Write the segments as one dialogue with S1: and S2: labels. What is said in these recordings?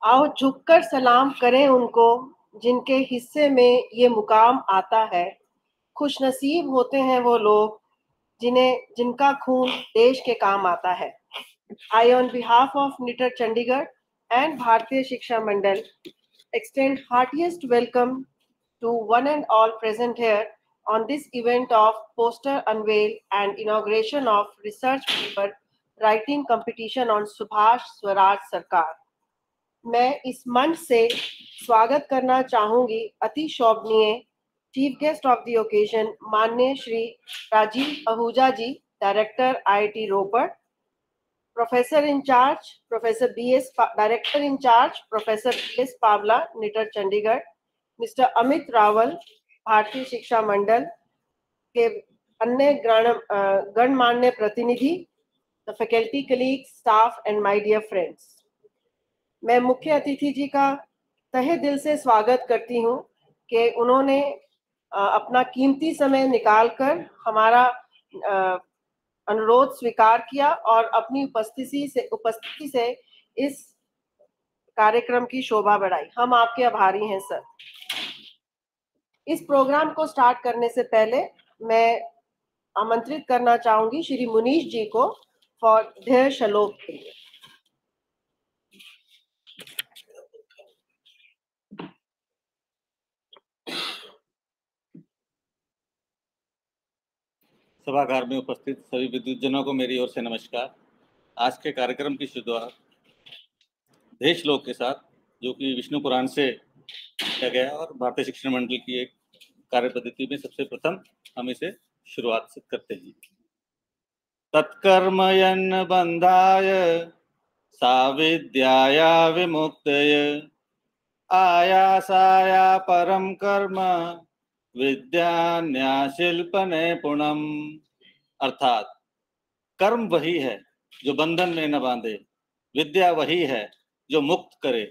S1: आओ झुककर सलाम करें उनको जिनके हिस्से में ये मुकाम आता है। खुशनसीब होते हैं वो लोग जिनका खून देश के काम आता है। I, on behalf of NITR Chandigarh and Bharatiya Shiksha Mandal, extend heartiest welcome to one and all present here on this event of poster unveil and inauguration of research paper writing competition on Subhash Swaraj Sarkar. मैं इस मंच से स्वागत करना चाहूंगी अति शोभनीय chief guest of the occasion माननीय Shri Rajiv Ahuja ji, director IIT Ropar, professor incharge professor BS director incharge professor BS Pawla, NITTTR Chandigarh, mister Amit Rawal, Bharatiya Shiksha Mandal के अन्य गणमान्य प्रतिनिधि, the faculty colleagues, staff and my dear friends. मैं मुख्य अतिथि जी का तहे दिल से स्वागत करती हूं कि उन्होंने अपना कीमती समय निकालकर हमारा अनुरोध स्वीकार किया और अपनी उपस्थिति से इस कार्यक्रम की शोभा बढ़ाई। हम आपके आभारी हैं सर। इस प्रोग्राम को स्टार्ट करने से पहले मैं आमंत्रित करना चाहूंगी श्री मुनीश जी को फॉर देयर श्लोक के लिए।
S2: सभागार में उपस्थित सभी विद्वज्जनों को मेरी ओर से नमस्कार। आज के कार्यक्रम की शुरुआत देश श्लोक के साथ, जो कि विष्णु पुराण से किया गया और भारतीय शिक्षण मंडल की एक कार्य पद्धति में सबसे प्रथम हम इसे शुरुआत से करते हैं। तत्कर्मयन् बंधाय साविद्याया विमुक्तय आयासाया परम कर्म विद्या न्याशिल्प नैपुणम। अर्थात कर्म वही है जो बंधन में न बांधे, विद्या वही है जो मुक्त करे,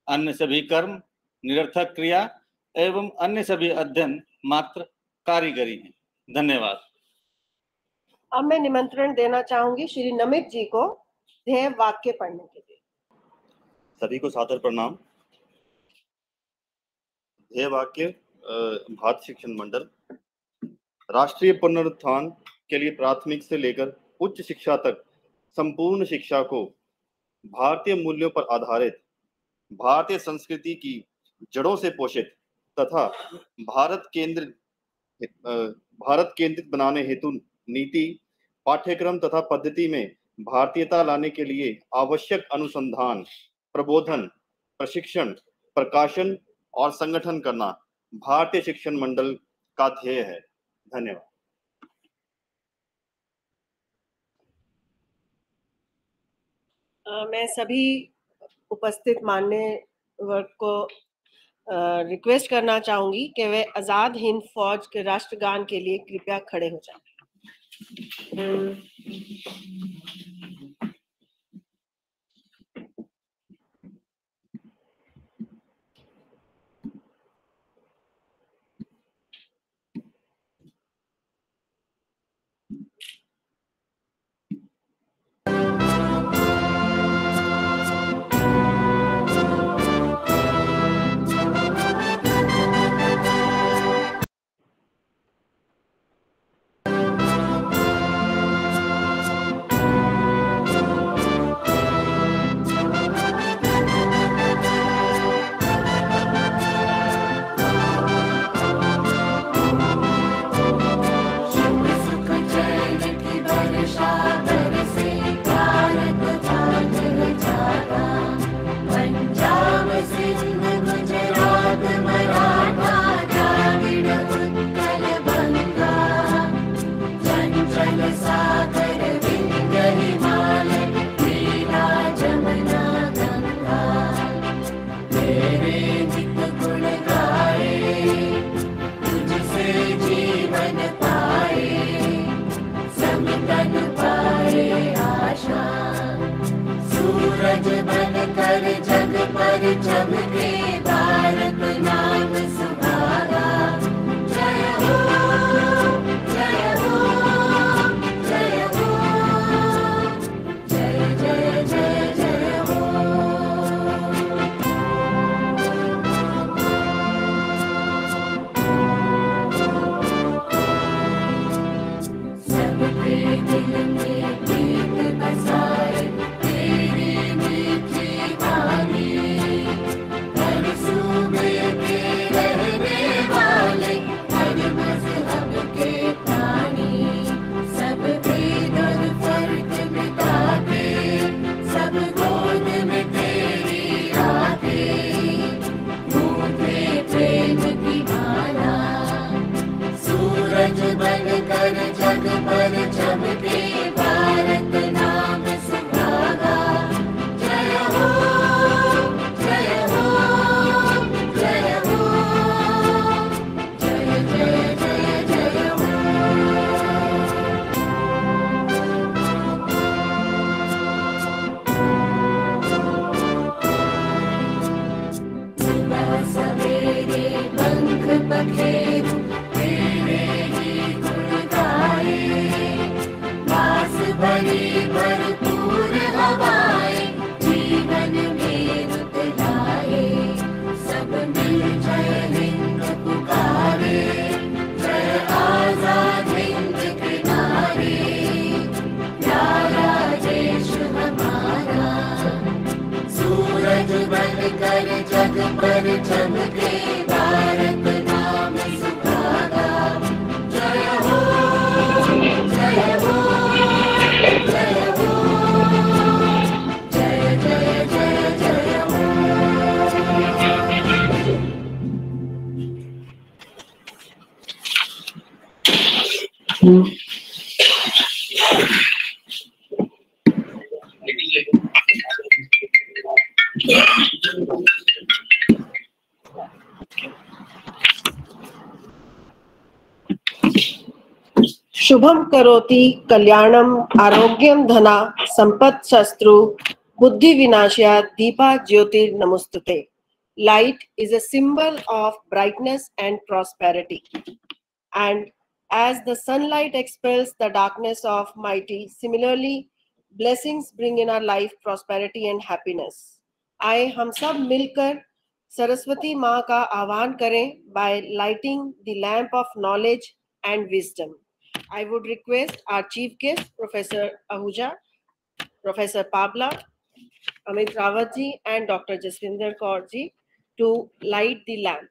S2: अन्य सभी कर्म निरर्थक क्रिया एवं अन्य सभी अध्ययन मात्र कारीगरी हैं। धन्यवाद।
S1: अब मैं निमंत्रण देना चाहूंगी श्री नमित जी को ध्येय वाक्य पढ़ने के लिए।
S3: सभी को सादर प्रणाम। ध्येय वाक्य भारतीय शिक्षण मंडल राष्ट्रीय पुनरुत्थान के लिए प्राथमिक से लेकर उच्च शिक्षा तक संपूर्ण शिक्षा को भारतीय मूल्यों पर आधारित, भारतीय संस्कृति की जड़ों से पोषित तथा भारत केंद्रित बनाने हेतु नीति, पाठ्यक्रम तथा पद्धति में भारतीयता लाने के लिए आवश्यक अनुसंधान, प्रबोधन, प्रशिक्षण, प्रकाशन और संगठन करना भारतीय शिक्षण मंडल का ध्येय है। धन्यवाद।
S1: मैं सभी उपस्थित माननीय वर्ग को रिक्वेस्ट करना चाहूंगी कि वे आजाद हिंद फौज के राष्ट्रगान के लिए कृपया खड़े हो जाएं।
S4: बखेरू तेरे ही गुण गाए, वास भरी भरपूर हवाएं जीवन में रुत लाए, सब मिल जय हिंद पुकारे, जय आजाद हिंद के नारे, प्यारा देश हमारा, सूरज बनकर जग पर चमके, भारत नाम सुहागा, जय हो जय हो जय हो, जय जय जय जय हो।
S1: शुभम करोति कल्याणम आरोग्यम धना संपत् शत्रु बुद्धि विनाशया दीपा ज्योतिर नमोस्तुते. Light is a symbol of brightness and prosperity, and as the sunlight expels the darkness of mighty, similarly blessings bring in our life prosperity and happiness. आए हम सब मिलकर सरस्वती माँ का आह्वान करें by lighting the lamp of knowledge and wisdom. I would request our chief guest, Professor Ahuja, Professor Pabla, Amit Rawat ji, and Dr. Jaswinder Kaur ji to light the lamp.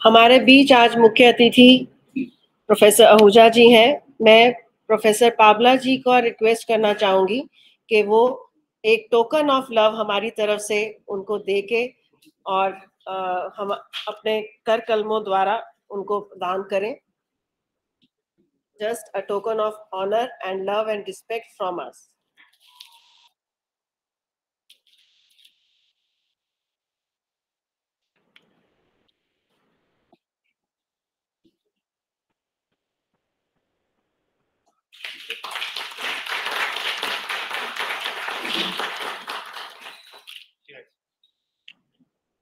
S1: हमारे बीच आज मुख्य अतिथि प्रोफेसर आहूजा जी हैं. मैं professor पाबला जी को request करना चाहूंगी कि वो एक टोकन ऑफ लव हमारी तरफ से उनको देके और हम अपने कर कलमों द्वारा उनको दान करें. Just a token of honour and love and respect from us.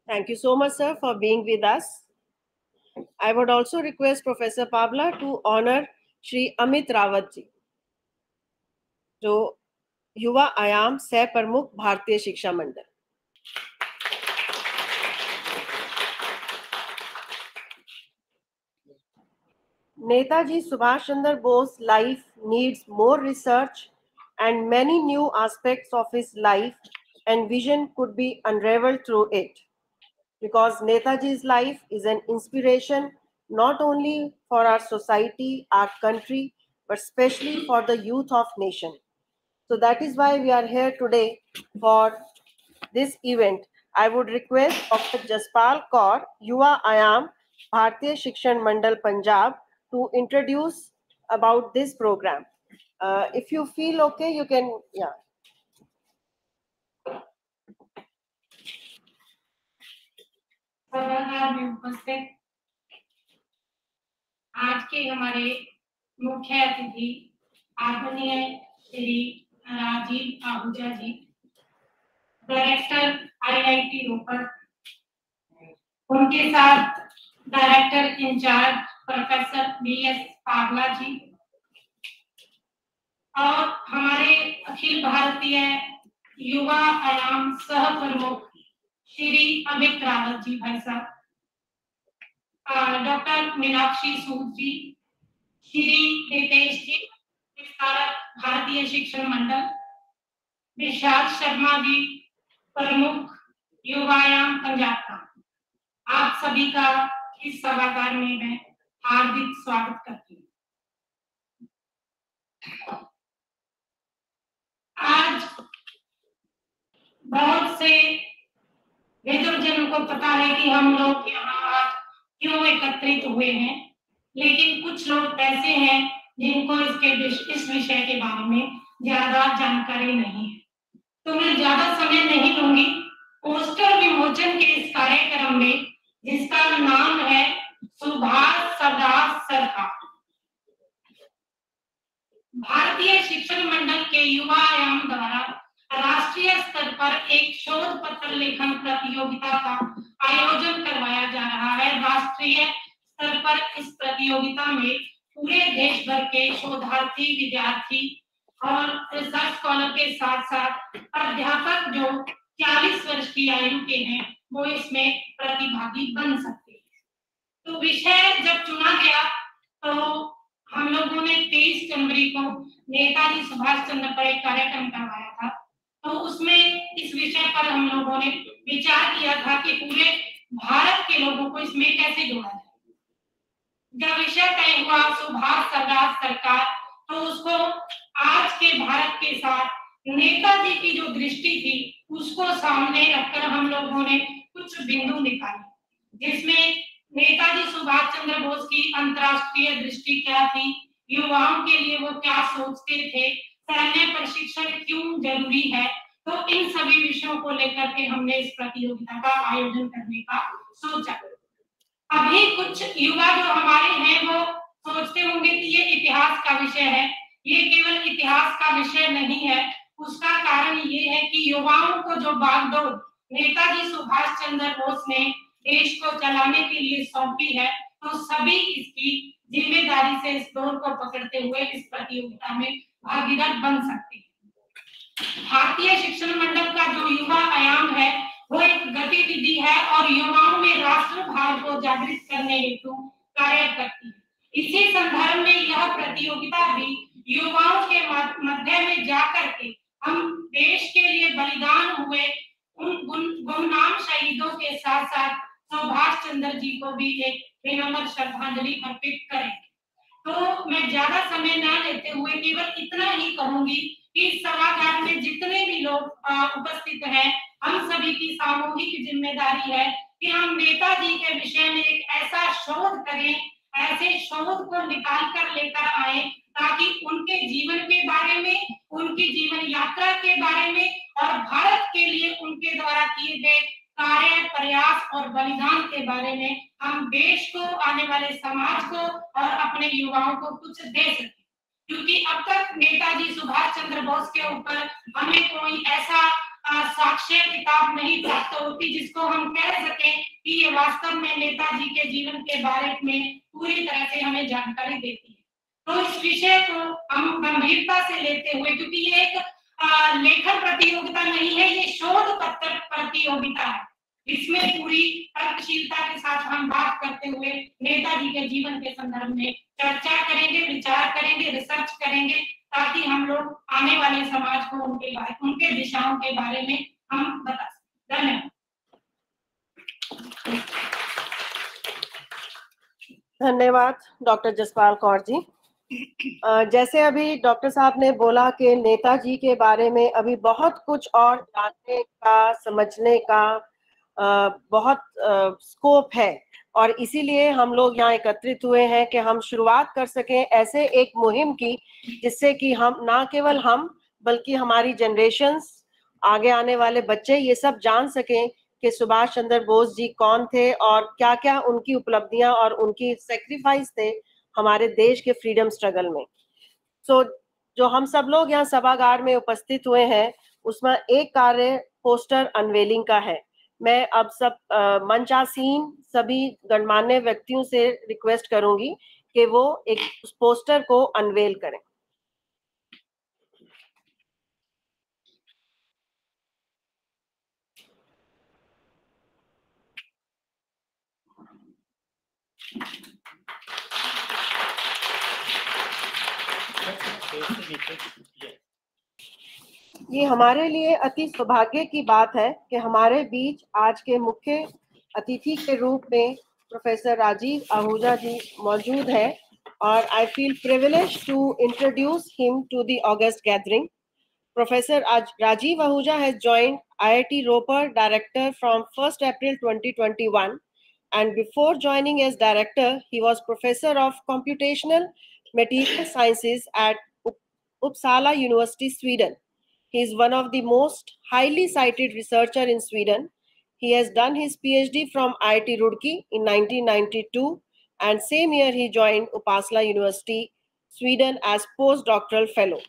S1: Thank you so much, sir, for being with us. I would also request Professor Pabla to honor Shri Amit Rawat ji, जो युवा आयाम सह प्रमुख भारतीय शिक्षा मंडल. Netaji Subhash Chandra Bose's life needs more research, and many new aspects of his life and vision could be unraveled through it. Because Netaji's life is an inspiration not only for our society, our country, but especially for the youth of nation. So that is why we are here today for this event. I would request Dr. Jaspal Kaur, Yuva Ayam, Bharatiya Shikshan Mandal Punjab, to introduce about this program. If you feel okay, you can, yeah.
S5: सभागार में उपस्थित आज के हमारे मुख्य अतिथि आदरणीय Shri Rajiv Ahuja ji, director IIT रोपड़, उनके साथ डायरेक्टर इंचार्ज प्रोफेसर BS पाबला जी और हमारे अखिल भारतीय युवा आयाम सह प्रमुख श्री अमित रावत जी भाई साहब, डॉक्टर मीनाक्षी सूद जी, श्री रितेश जी, विस्तारक भारतीय शिक्षण मंडल, विशाल शर्मा जी, प्रमुख युवायाम पंजाब का, आप सभी का इस सभागार में मैं हार्दिक स्वागत करती हूँ. आज बहुत से विद्वजनों को पता है कि हम लोग यहाँ आज क्यों एकत्रित हुए हैं, लेकिन कुछ लोग ऐसे हैं जिनको इस विषय के बारे में ज्यादा जानकारी नहीं है। तो मैं ज्यादा समय नहीं लूंगी। पोस्टर विमोचन के इस कार्यक्रम में, जिसका नाम है सुभाष स्वराज सरकार, भारतीय शिक्षण मंडल के युवा आयाम द्वारा राष्ट्रीय स्तर पर एक शोध पत्र लेखन प्रतियोगिता का आयोजन करवाया जा रहा है। राष्ट्रीय स्तर पर इस प्रतियोगिता में पूरे देश भर के शोधार्थी, विद्यार्थी और रिसर्च स्कॉलर के साथ साथ अध्यापक जो 40 वर्ष की आयु के हैं वो इसमें प्रतिभागी बन सकते हैं। तो विषय जब चुना गया तो हम लोगों ने 23 जनवरी को नेताजी सुभाष चंद्र पर एक कार्यक्रम करवाया था। तो उसमें इस विषय पर हम लोगों ने विचार किया था कि पूरे भारत के लोगों को इसमें कैसे जोड़ा जाए। जब विषय तय हुआ सुभाष स्वराज सरकार, तो उसको आज के भारत के साथ नेताजी की जो दृष्टि थी उसको सामने रखकर हम लोगों ने कुछ बिंदु निकाले, जिसमें नेताजी सुभाष चंद्र बोस की अंतर्राष्ट्रीय दृष्टि क्या थी, युवाओं के लिए वो क्या सोचते थे, सैन्य प्रशिक्षण क्यों जरूरी है। तो इन सभी विषयों को लेकर के हमने इस प्रतियोगिता का आयोजन करने का सोचा। अभी कुछ युवा जो हमारे हैं वो सोचते होंगे कि ये इतिहास का विषय है। ये केवल इतिहास का विषय नहीं है। उसका कारण ये है कि युवाओं को जो बागडोर नेताजी सुभाष चंद्र बोस ने देश को चलाने के लिए सौंपी है, तो सभी इसकी जिम्मेदारी से इस दौर को पकड़ते हुए इस प्रतियोगिता में भागीदार बन सकते हैं। भारतीय शिक्षण मंडल का जो युवा आयाम है वो एक गतिविधि है और युवाओं में राष्ट्र भाव को जागृत करने हेतु कार्य करती है। इसी संदर्भ में यह प्रतियोगिता भी युवाओं के मध्य में जाकर के हम देश के लिए बलिदान हुए उन गुमनाम शहीदों के साथ साथ सुभाष चंद्र जी को भी एक विनम्र श्रद्धांजलि अर्पित करें। तो मैं ज्यादा समय न लेते हुए केवल इतना ही कहूंगी कि सभागार में जितने भी लोग उपस्थित हैं, हम सभी की सामूहिक जिम्मेदारी है कि हम नेताजी के विषय में एक ऐसा शोध करें, ऐसे शोध को निकाल कर लेकर आए ताकि उनके जीवन के बारे में, उनकी जीवन यात्रा के बारे में और भारत के लिए उनके द्वारा किए गए कार्य, प्रयास और बलिदान के बारे में हम देश को, आने वाले समाज को और अपने युवाओं को कुछ दे सकें। क्योंकि अब तक नेताजी सुभाष चंद्र बोस के ऊपर हमें कोई ऐसा साक्ष्य किताब नहीं प्राप्त होती जिसको हम कह सकें कि ये वास्तव में नेताजी के जीवन के बारे में पूरी तरह से हमें जानकारी देती है। तो इस विषय को हम गंभीरता से लेते हुए, क्योंकि ये एक लेखन प्रतियोगिता नहीं है, ये शोध पत्र प्रतियोगिता है। इसमें पूरी तर्कशीलता के साथ हम बात करते हुए नेताजी के जीवन के संदर्भ में चर्चा करेंगे, विचार करेंगे, रिसर्च करेंगे, ताकि हम लोग आने वाले समाज को उनके दिशाओं के बारे में हम बता सकें। धन्यवाद।
S1: धन्यवाद डॉक्टर जसपाल कौर जी। जैसे अभी डॉक्टर साहब ने बोला कि नेताजी के बारे में अभी बहुत कुछ और जानने का, समझने का बहुत स्कोप है और इसीलिए हम लोग यहाँ एकत्रित हुए हैं कि हम शुरुआत कर सकें ऐसे एक मुहिम की, जिससे कि हम ना केवल हम बल्कि हमारी जनरेशन्स, आगे आने वाले बच्चे ये सब जान सकें कि सुभाष चंद्र बोस जी कौन थे और क्या क्या उनकी उपलब्धियां और उनकी सेक्रीफाइस थे हमारे देश के फ्रीडम स्ट्रगल में। सो जो हम सब लोग यहाँ सभागार में उपस्थित हुए हैं उसमें एक कार्य पोस्टर अनवेलिंग का है। मैं अब सब मंचासीन सभी गणमान्य व्यक्तियों से रिक्वेस्ट करूंगी कि वो एक उस पोस्टर को अनवेल करें। ये हमारे लिए अति सौभाग्य की बात है कि हमारे बीच आज के मुख्य अतिथि के रूप में प्रोफेसर राजीव आहूजा जी मौजूद हैं और I feel privileged to introduce him to the august gathering. Professor Rajiv Ahuja has joined IIT Ropar Director from 1st April 2021, and before joining as Director, he was Professor of Computational Material Sciences at Uppsala University, Sweden. He is one of the most highly cited researchers in Sweden. He has done his PhD from IIT Roorkee in 1992, and same year he joined Uppsala University, Sweden as postdoctoral fellow.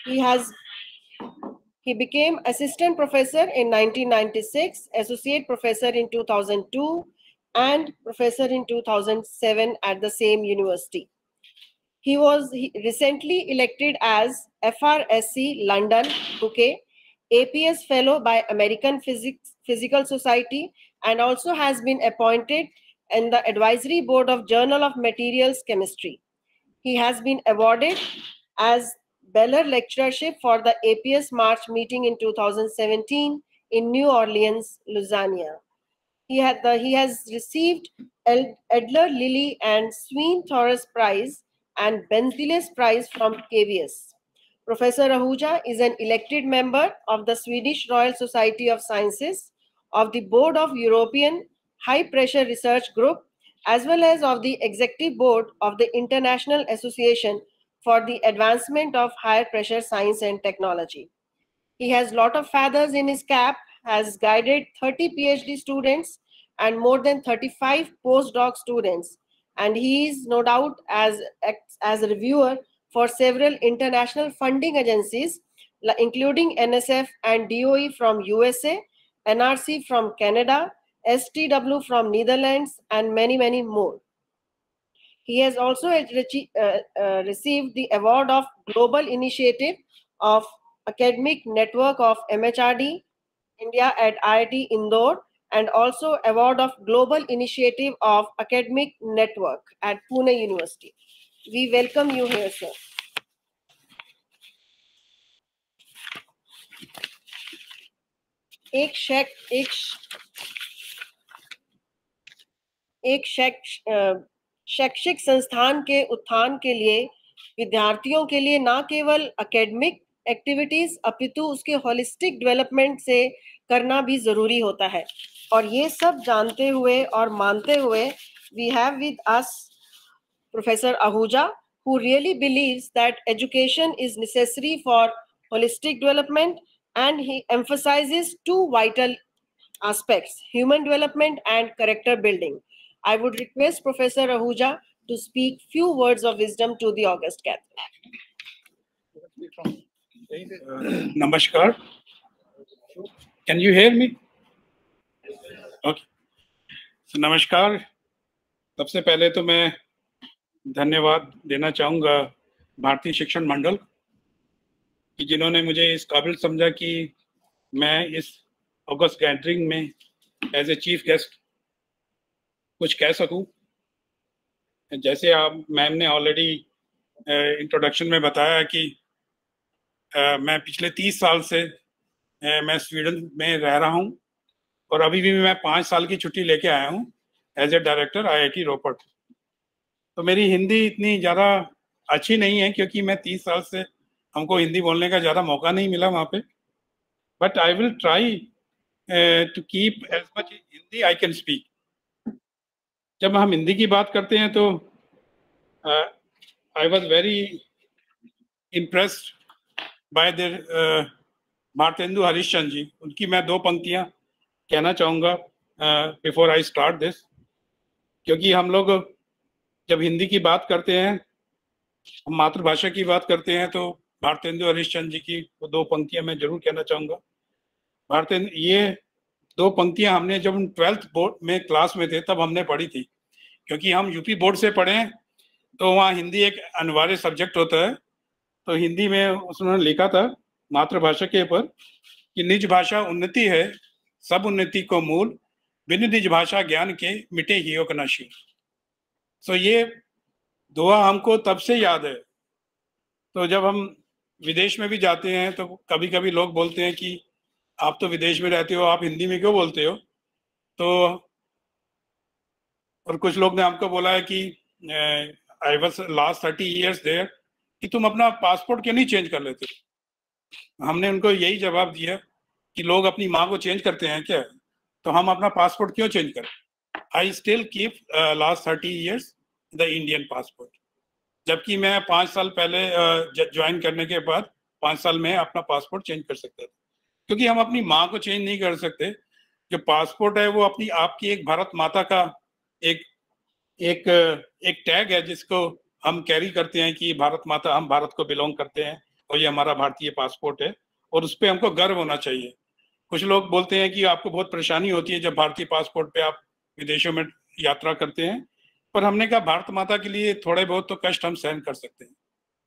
S1: He became assistant professor in 1996, associate professor in 2002, and professor in 2007 at the same university. He was recently elected as FRSC London, UK, APS Fellow by American Physical Society, and also has been appointed in the advisory board of Journal of Materials Chemistry. He has been awarded as Beller Lectureship for the APS March meeting in 2017 in New Orleans, Louisiana. He has received Edler Lilly and Sween Thoras Prize and Benziles Prize from KVS. Professor Ahuja is an elected member of the Swedish Royal Society of Sciences, of the Board of European High Pressure Research Group, as well as of the Executive Board of the International Association for the Advancement of Higher Pressure Science and Technology. He has a lot of feathers in his cap, has guided 30 PhD students and more than 35 postdoc students, and he is no doubt as a reviewer for several international funding agencies, including NSF and DOE from USA, NRC from Canada, STW from Netherlands, and many, many more. He has also received the award of Global Initiative of Academic Network of MHRD India at IIT Indore, and also award of Global Initiative of Academic Network at Pune University. We welcome you here, sir. एक शैक्षिक संस्थान के उत्थान के लिए विद्यार्थियों के लिए न केवल एकेडमिक एक्टिविटीज अपितु उसके होलिस्टिक डेवलपमेंट से करना भी जरूरी होता है, और ये सब जानते हुए और मानते हुए we have with us Professor Ahuja, who really believes that education is necessary for holistic development, and he emphasizes two vital aspects: human development and character building. I would request Professor Ahuja to speak few words of wisdom to the august gathering.
S6: Namaskar. Can you hear me? Okay. So, नमस्कार. सबसे पहले तो मैं धन्यवाद देना चाहूँगा भारतीय शिक्षण मंडल कि जिन्होंने मुझे इस काबिल समझा कि मैं इस अगस्त गैदरिंग में एज ए चीफ गेस्ट कुछ कह सकूं। जैसे आप मैम ने ऑलरेडी इंट्रोडक्शन में बताया कि मैं पिछले 30 साल से मैं स्वीडन में रह रहा हूं, और अभी भी मैं 5 साल की छुट्टी लेके आया हूं एज ए डायरेक्टर IIT रोपड़। तो मेरी हिंदी इतनी ज़्यादा अच्छी नहीं है क्योंकि मैं 30 साल से हमको हिंदी बोलने का ज़्यादा मौका नहीं मिला वहाँ पे, but I will try to keep as much Hindi I can speak. जब हम हिंदी की बात करते हैं तो I was very impressed by the Bharatendu Harishchandra ji. उनकी मैं 2 पंक्तियाँ कहना चाहूँगा बिफोर आई स्टार्ट दिस, क्योंकि हम लोग जब हिंदी की बात करते हैं, हम मातृभाषा की बात करते हैं, तो भारतेंदु हरिश्चंद्र जी की वो 2 पंक्तियाँ मैं जरूर कहना चाहूँगा। ये 2 पंक्तियाँ हमने जब हम 12th बोर्ड में क्लास में थे तब हमने पढ़ी थी, क्योंकि हम यूपी बोर्ड से पढ़े हैं तो वहाँ हिंदी एक अनिवार्य सब्जेक्ट होता है। तो हिंदी में उसने लिखा था मातृभाषा के ऊपर कि निज भाषा उन्नति है, सब उन्नति को मूल, बिन निज भाषा ज्ञान के मिटे ही योग नशील। सो ये दुआ हमको तब से याद है। तो जब हम विदेश में भी जाते हैं तो कभी कभी लोग बोलते हैं कि आप तो विदेश में रहते हो, आप हिंदी में क्यों बोलते हो? तो और कुछ लोग ने हमको बोला है कि I was last 30 years there, कि तुम अपना पासपोर्ट क्यों नहीं चेंज कर लेते? हमने उनको यही जवाब दिया कि लोग अपनी माँ को चेंज करते हैं क्या, तो हम अपना पासपोर्ट क्यों चेंज करें। I still keep last 30 years the Indian passport, जबकि मैं 5 साल पहले ज्वाइन करने के बाद 5 साल में अपना पासपोर्ट चेंज कर सकता था, क्योंकि हम अपनी माँ को चेंज नहीं कर सकते। जो पासपोर्ट है वो अपनी आपकी एक भारत माता का एक एक एक टैग है जिसको हम कैरी करते हैं कि भारत माता, हम भारत को बिलोंग करते हैं और ये हमारा भारतीय पासपोर्ट है और उस पर हमको गर्व होना चाहिए। कुछ लोग बोलते हैं कि आपको बहुत परेशानी होती है जब भारतीय पासपोर्ट पे आप विदेशों में यात्रा करते हैं, पर हमने कहा भारत माता के लिए थोड़े बहुत तो कष्ट हम सहन कर सकते हैं,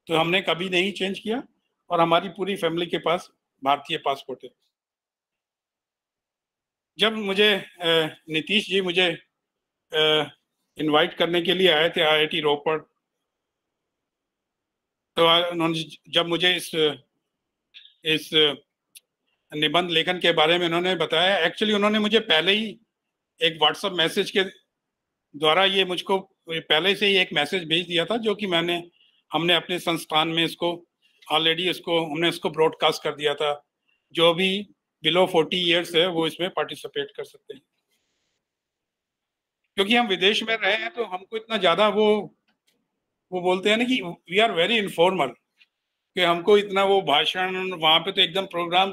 S6: तो हमने कभी नहीं चेंज किया और हमारी पूरी फैमिली के पास भारतीय पासपोर्ट है। जब मुझे नीतीश जी मुझे इनवाइट करने के लिए आए थे IIT रोपड़, तो उन्होंने जब मुझे इस निबंध लेखन के बारे में उन्होंने बताया, एक्चुअली उन्होंने मुझे पहले ही एक व्हाट्सएप मैसेज के द्वारा ये मुझको पहले से ही एक मैसेज भेज दिया था, जो कि हमने अपने संस्थान में इसको ऑलरेडी हमने इसको ब्रॉडकास्ट कर दिया था। जो भी बिलो 40 years है वो इसमें पार्टिसिपेट कर सकते हैं। क्योंकि हम विदेश में रहे हैं तो हमको इतना ज्यादा वो बोलते हैं ना कि वी आर वेरी इनफॉर्मल, कि हमको इतना वो भाषण वहां पे तो एकदम प्रोग्राम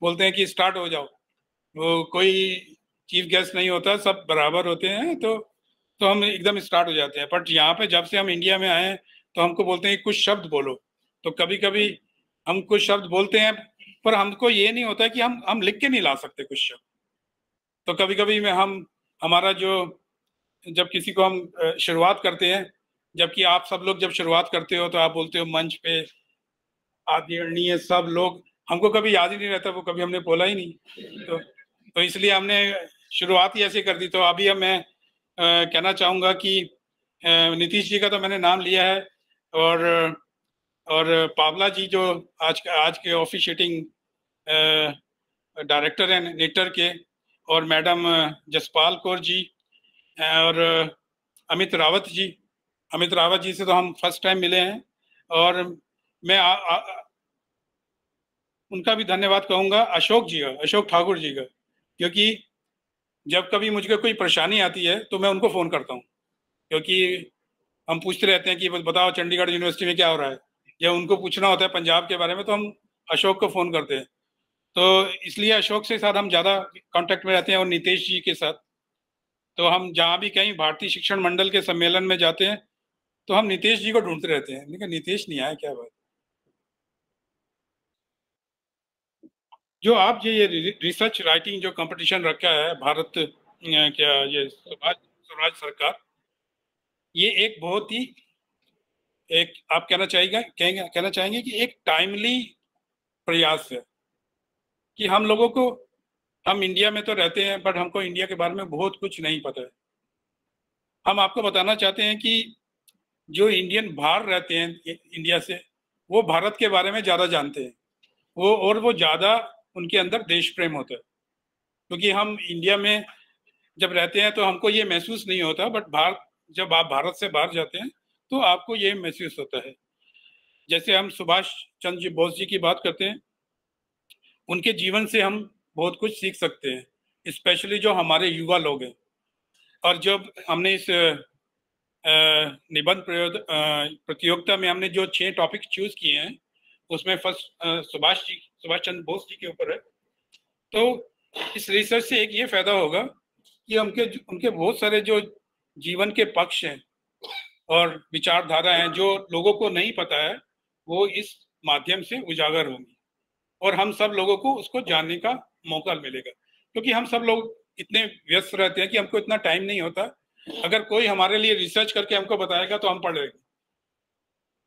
S6: बोलते हैं कि स्टार्ट हो जाओ, वो कोई चीफ गेस्ट नहीं होता, सब बराबर होते हैं, तो हम एकदम स्टार्ट हो जाते हैं। बट यहाँ पे जब से हम इंडिया में आए तो हमको बोलते हैं कुछ शब्द बोलो, तो कभी कभी हम कुछ शब्द बोलते हैं पर हमको ये नहीं होता कि हम लिख के नहीं ला सकते कुछ शब्द। तो कभी कभी में हमारा जब किसी को हम शुरुआत करते हैं, जबकि आप सब लोग जब शुरुआत करते हो तो आप बोलते हो मंच पे आदरणीय सब लोग, हमको कभी याद ही नहीं रहता, वो कभी हमने बोला ही नहीं, तो इसलिए हमने शुरुआत ही ऐसे कर दी। तो अभी मैं कहना चाहूँगा कि नीतीश जी का तो मैंने नाम लिया है, और पावला जी जो आज के ऑफिशिएटिंग डायरेक्टर हैं नेटर के, और मैडम जसपाल कौर जी, और अमित रावत जी से तो हम फर्स्ट टाइम मिले हैं, और मैं उनका भी धन्यवाद कहूँगा, अशोक ठाकुर जी का, क्योंकि जब कभी मुझे कोई परेशानी आती है तो मैं उनको फ़ोन करता हूँ, क्योंकि हम पूछते रहते हैं कि बताओ चंडीगढ़ यूनिवर्सिटी में क्या हो रहा है, या उनको पूछना होता है पंजाब के बारे में तो हम अशोक को फ़ोन करते हैं। तो इसलिए अशोक के साथ हम ज़्यादा कांटेक्ट में रहते हैं, और नीतीश जी के साथ। तो हम जहाँ भी कहीं भारतीय शिक्षण मंडल के सम्मेलन में जाते हैं तो हम नीतीश जी को ढूंढते रहते हैं, लेकिन नीतीश नहीं आया, क्या बात। जो आप ये रिसर्च राइटिंग जो कंपटीशन रखा है भारत क्या ये स्वराज सरकार, ये एक बहुत ही आप कहना चाहेंगे कि एक टाइमली प्रयास है कि हम लोगों को, हम इंडिया में तो रहते हैं बट हमको इंडिया के बारे में बहुत कुछ नहीं पता है। हम आपको बताना चाहते हैं कि जो इंडियन बाहर रहते हैं इंडिया से, वो भारत के बारे में ज़्यादा जानते हैं, वो ज़्यादा उनके अंदर देश प्रेम होता है। क्योंकि हम इंडिया में जब रहते हैं तो हमको ये महसूस नहीं होता, बट जब आप भारत से बाहर जाते हैं तो आपको ये महसूस होता है। जैसे हम सुभाष चंद्र बोस जी की बात करते हैं, उनके जीवन से हम बहुत कुछ सीख सकते हैं, स्पेशली जो हमारे युवा लोग हैं। और जब हमने इस निबंध प्रतियोगिता में हमने जो 6 टॉपिक चूज किए हैं, उसमें फर्स्ट सुभाष चंद्र बोस जी के ऊपर है। तो इस रिसर्च से एक ये फायदा होगा कि उनके बहुत सारे जो जीवन के पक्ष हैं और विचारधारा हैं जो लोगों को नहीं पता है, वो इस माध्यम से उजागर होंगी, और हम सब लोगों को उसको जानने का मौका मिलेगा। क्योंकि हम सब लोग इतने व्यस्त रहते हैं कि हमको इतना टाइम नहीं होता। अगर कोई हमारे लिए रिसर्च करके हमको बताएगा तो हम पढ़ लेंगे।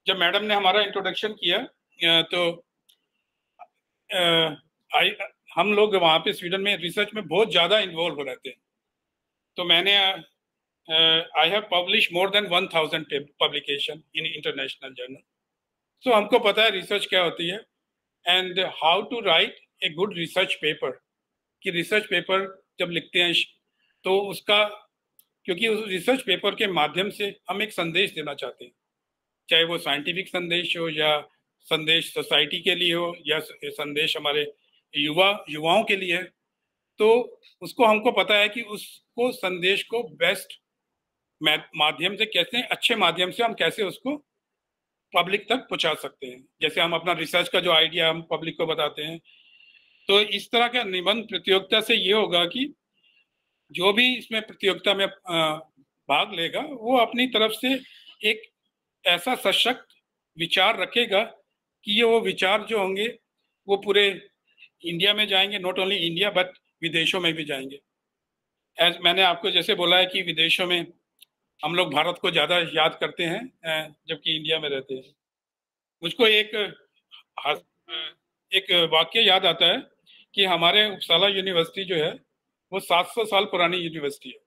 S6: जब मैडम ने हमारा इंट्रोडक्शन किया तो हम लोग वहाँ पे स्वीडन में रिसर्च में बहुत ज़्यादा इन्वॉल्व रहते हैं। तो मैंने I have publish more than 1000 publication in international journal. So हमको पता है रिसर्च क्या होती है and how to write a good research paper. कि रिसर्च पेपर जब लिखते हैं तो उसका, क्योंकि उस रिसर्च पेपर के माध्यम से हम एक संदेश देना चाहते हैं, चाहे वो साइंटिफिक संदेश हो या संदेश सोसाइटी के लिए हो या संदेश हमारे युवाओं के लिए है, तो उसको हमको पता है कि उसको संदेश को बेस्ट माध्यम से कैसे, अच्छे माध्यम से हम कैसे उसको पब्लिक तक पहुंचा सकते हैं। जैसे हम अपना रिसर्च का जो आइडिया हम पब्लिक को बताते हैं, तो इस तरह का निबंध प्रतियोगिता से ये होगा कि जो भी इसमें प्रतियोगिता में भाग लेगा वो अपनी तरफ से एक ऐसा सशक्त विचार रखेगा कि ये वो विचार जो होंगे वो पूरे इंडिया में जाएंगे, नॉट ओनली इंडिया बट विदेशों में भी जाएंगे। मैंने आपको जैसे बोला है कि विदेशों में हम लोग भारत को ज़्यादा याद करते हैं जबकि इंडिया में रहते हैं। मुझको एक वाक्य याद आता है कि हमारे उपसाला यूनिवर्सिटी जो है वो 700 साल पुरानी यूनिवर्सिटी है,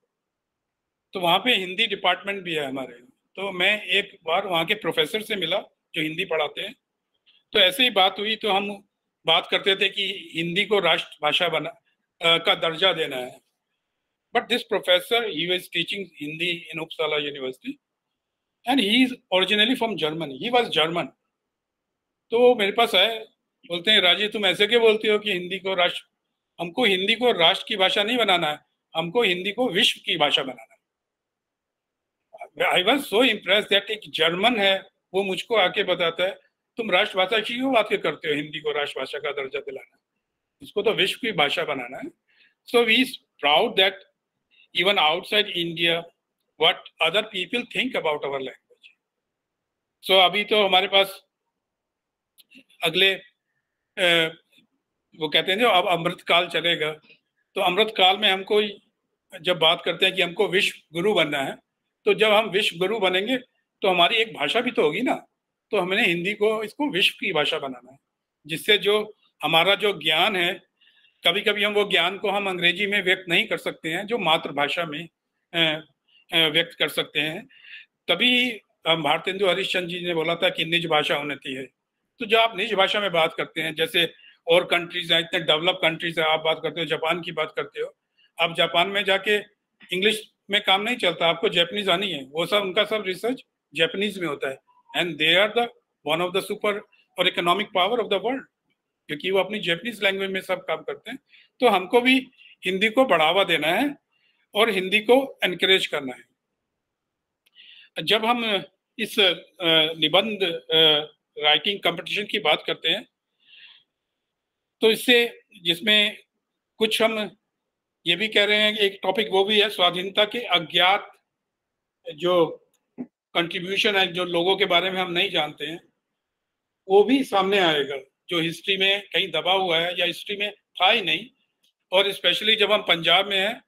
S6: तो वहाँ पे हिंदी डिपार्टमेंट भी है हमारे। तो मैं एक बार वहाँ के प्रोफेसर से मिला जो हिंदी पढ़ाते हैं, तो ऐसे ही बात हुई, तो हम बात करते थे कि हिंदी को राष्ट्रभाषा का दर्जा देना है। But this professor he was teaching Hindi in Uppsala university and he is originally from German, he was German. तो वो मेरे पास आए, बोलते हैं राजी तुम ऐसे क्यों बोलती हो कि हिंदी को राष्ट्र, हमको हिंदी को राष्ट्र की भाषा नहीं बनाना है, हमको हिंदी को विश्व की भाषा बनाना है। I was so impress that एक जर्मन है वो मुझको आके बताता है तुम राष्ट्रभाषा की क्यों बात करते हो, हिंदी को राष्ट्रभाषा का दर्जा दिलाना है, इसको तो विश्व की भाषा बनाना है। So we is proud that even outside India what other people think about our language. So अभी तो हमारे पास अगले वो कहते हैं जो अब अमृत काल चलेगा, तो अमृत काल में हमको जब बात करते हैं कि हमको विश्व गुरु बनना है, तो जब हम विश्व गुरु बनेंगे तो हमारी एक भाषा भी तो होगी ना, तो हमने हिंदी को इसको विश्व की भाषा बनाना है, जिससे जो हमारा जो ज्ञान है, कभी कभी हम वो ज्ञान को हम अंग्रेजी में व्यक्त नहीं कर सकते हैं जो मातृभाषा में व्यक्त कर सकते हैं। तभी भारतेंदु हरिश्चंद्र जी ने बोला था कि निज भाषा उन्नति है। तो जब आप निज भाषा में बात करते हैं, जैसे और कंट्रीज हैं, इतने डेवलप कंट्रीज है, आप बात करते हो जापान की बात करते हो, आप जापान में जाके इंग्लिश में काम नहीं चलता, आपको जापानीज आनी है, वो सब उनका सब रिसर्च जापानीज में होता है and they are the one of the super और economic power of the world, क्योंकि वो अपनी जापानीज लैंग्वेज में सब काम करते हैं। तो हमको भी हिंदी को बढ़ावा देना है और हिंदी को एनकरेज करना है। जब हम इस निबंध राइटिंग कंपटीशन की बात करते हैं, तो इससे जिसमें कुछ हम ये भी कह रहे हैं, एक टॉपिक वो भी है स्वाधीनता के अज्ञात जो कंट्रीब्यूशन है, जो लोगों के बारे में हम नहीं जानते हैं, वो भी सामने आएगा, जो हिस्ट्री में कहीं दबा हुआ है या हिस्ट्री में था ही नहीं। और स्पेशली जब हम पंजाब में हैं,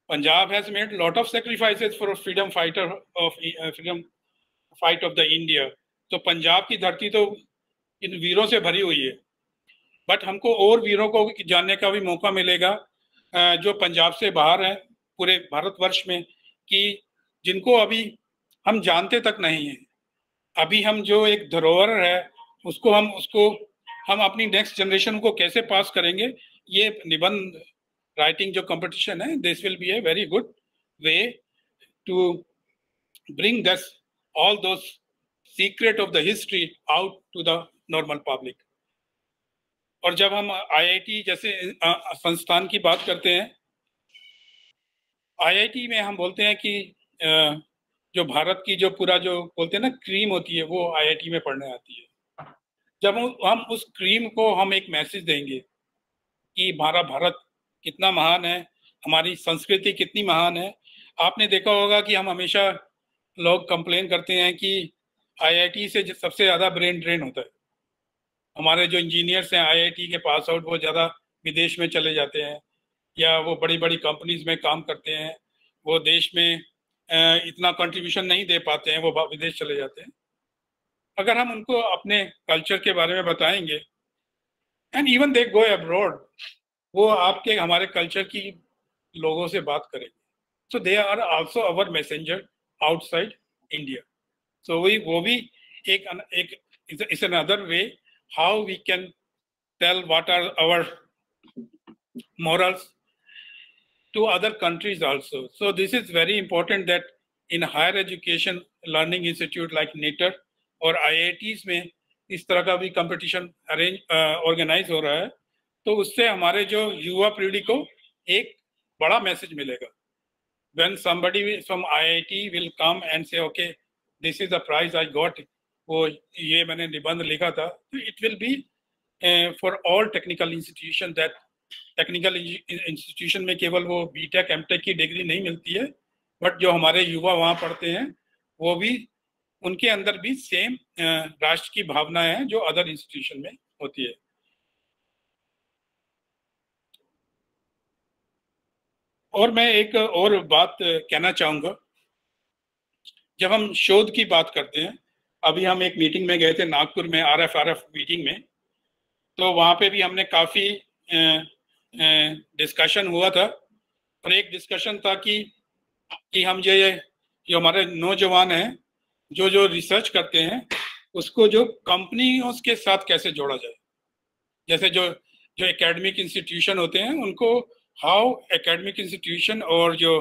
S6: Punjab has made lot of sacrifices for freedom fighter of freedom fight of the India. तो पंजाब की धरती तो इन वीरों से भरी हुई है, बट हमको और वीरों को जानने का भी मौका मिलेगा जो पंजाब से बाहर हैं पूरे भारतवर्ष में, कि जिनको अभी हम जानते तक नहीं हैं। अभी हम जो एक धरोहर है उसको हम अपनी नेक्स्ट जनरेशन को कैसे पास करेंगे, ये निबंध राइटिंग जो कंपटीशन है, this will be a very good way to bring this all those secret of the history out to the normal public. और जब हम आईआईटी जैसे संस्थान की बात करते हैं, आईआईटी में हम बोलते हैं कि जो भारत की जो पूरा जो बोलते हैं ना क्रीम होती है, वो आईआईटी में पढ़ने आती है। जब हम उस क्रीम को हम एक मैसेज देंगे कि हमारा भारत कितना महान है, हमारी संस्कृति कितनी महान है। आपने देखा होगा कि हम हमेशा लोग कंप्लेन करते हैं कि आईआईटी से सबसे ज़्यादा ब्रेन ड्रेन होता है। हमारे जो इंजीनियर्स हैं आईआईटी के पास आउट, वो ज़्यादा विदेश में चले जाते हैं या वो बड़ी बड़ी कंपनीज में काम करते हैं, वो देश में इतना कंट्रीब्यूशन नहीं दे पाते हैं, वो विदेश चले जाते हैं। अगर हम उनको अपने कल्चर के बारे में बताएंगे and even they go abroad, वो आपके हमारे कल्चर की लोगों से बात करेंगे। So they are also our messenger outside India. So वो भी एक it's another way how we can tell what are our morals to other countries also. So this is very important that in higher education learning institute like NITR, और IITs में इस तरह का भी competition organise हो रहा है, तो उससे हमारे जो युवा पीढ़ी को एक बड़ा मैसेज मिलेगा. When somebody from IIT will come and say, okay, this is the prize I got, वो ये मैंने निबंध लिखा था, तो it will be for all technical institution. that technical institution में केवल वो BTech MTech की डिग्री नहीं मिलती है, बट जो हमारे युवा वहाँ पढ़ते हैं वो भी, उनके अंदर भी सेम राष्ट्र की भावना है जो अदर इंस्टीट्यूशन में होती है. और मैं एक और बात कहना चाहूँगा. जब हम शोध की बात करते हैं, अभी हम एक मीटिंग में गए थे नागपुर में, RFRF मीटिंग में, तो वहाँ पे भी हमने काफ़ी डिस्कशन हुआ था. और एक डिस्कशन था कि हम ये जो हमारे नौजवान हैं जो रिसर्च करते हैं उसको जो कंपनियों के साथ कैसे जोड़ा जाए. जैसे जो एकेडमिक इंस्टीट्यूशन होते हैं उनको हाउ एकेडमिक इंस्टीट्यूशन और जो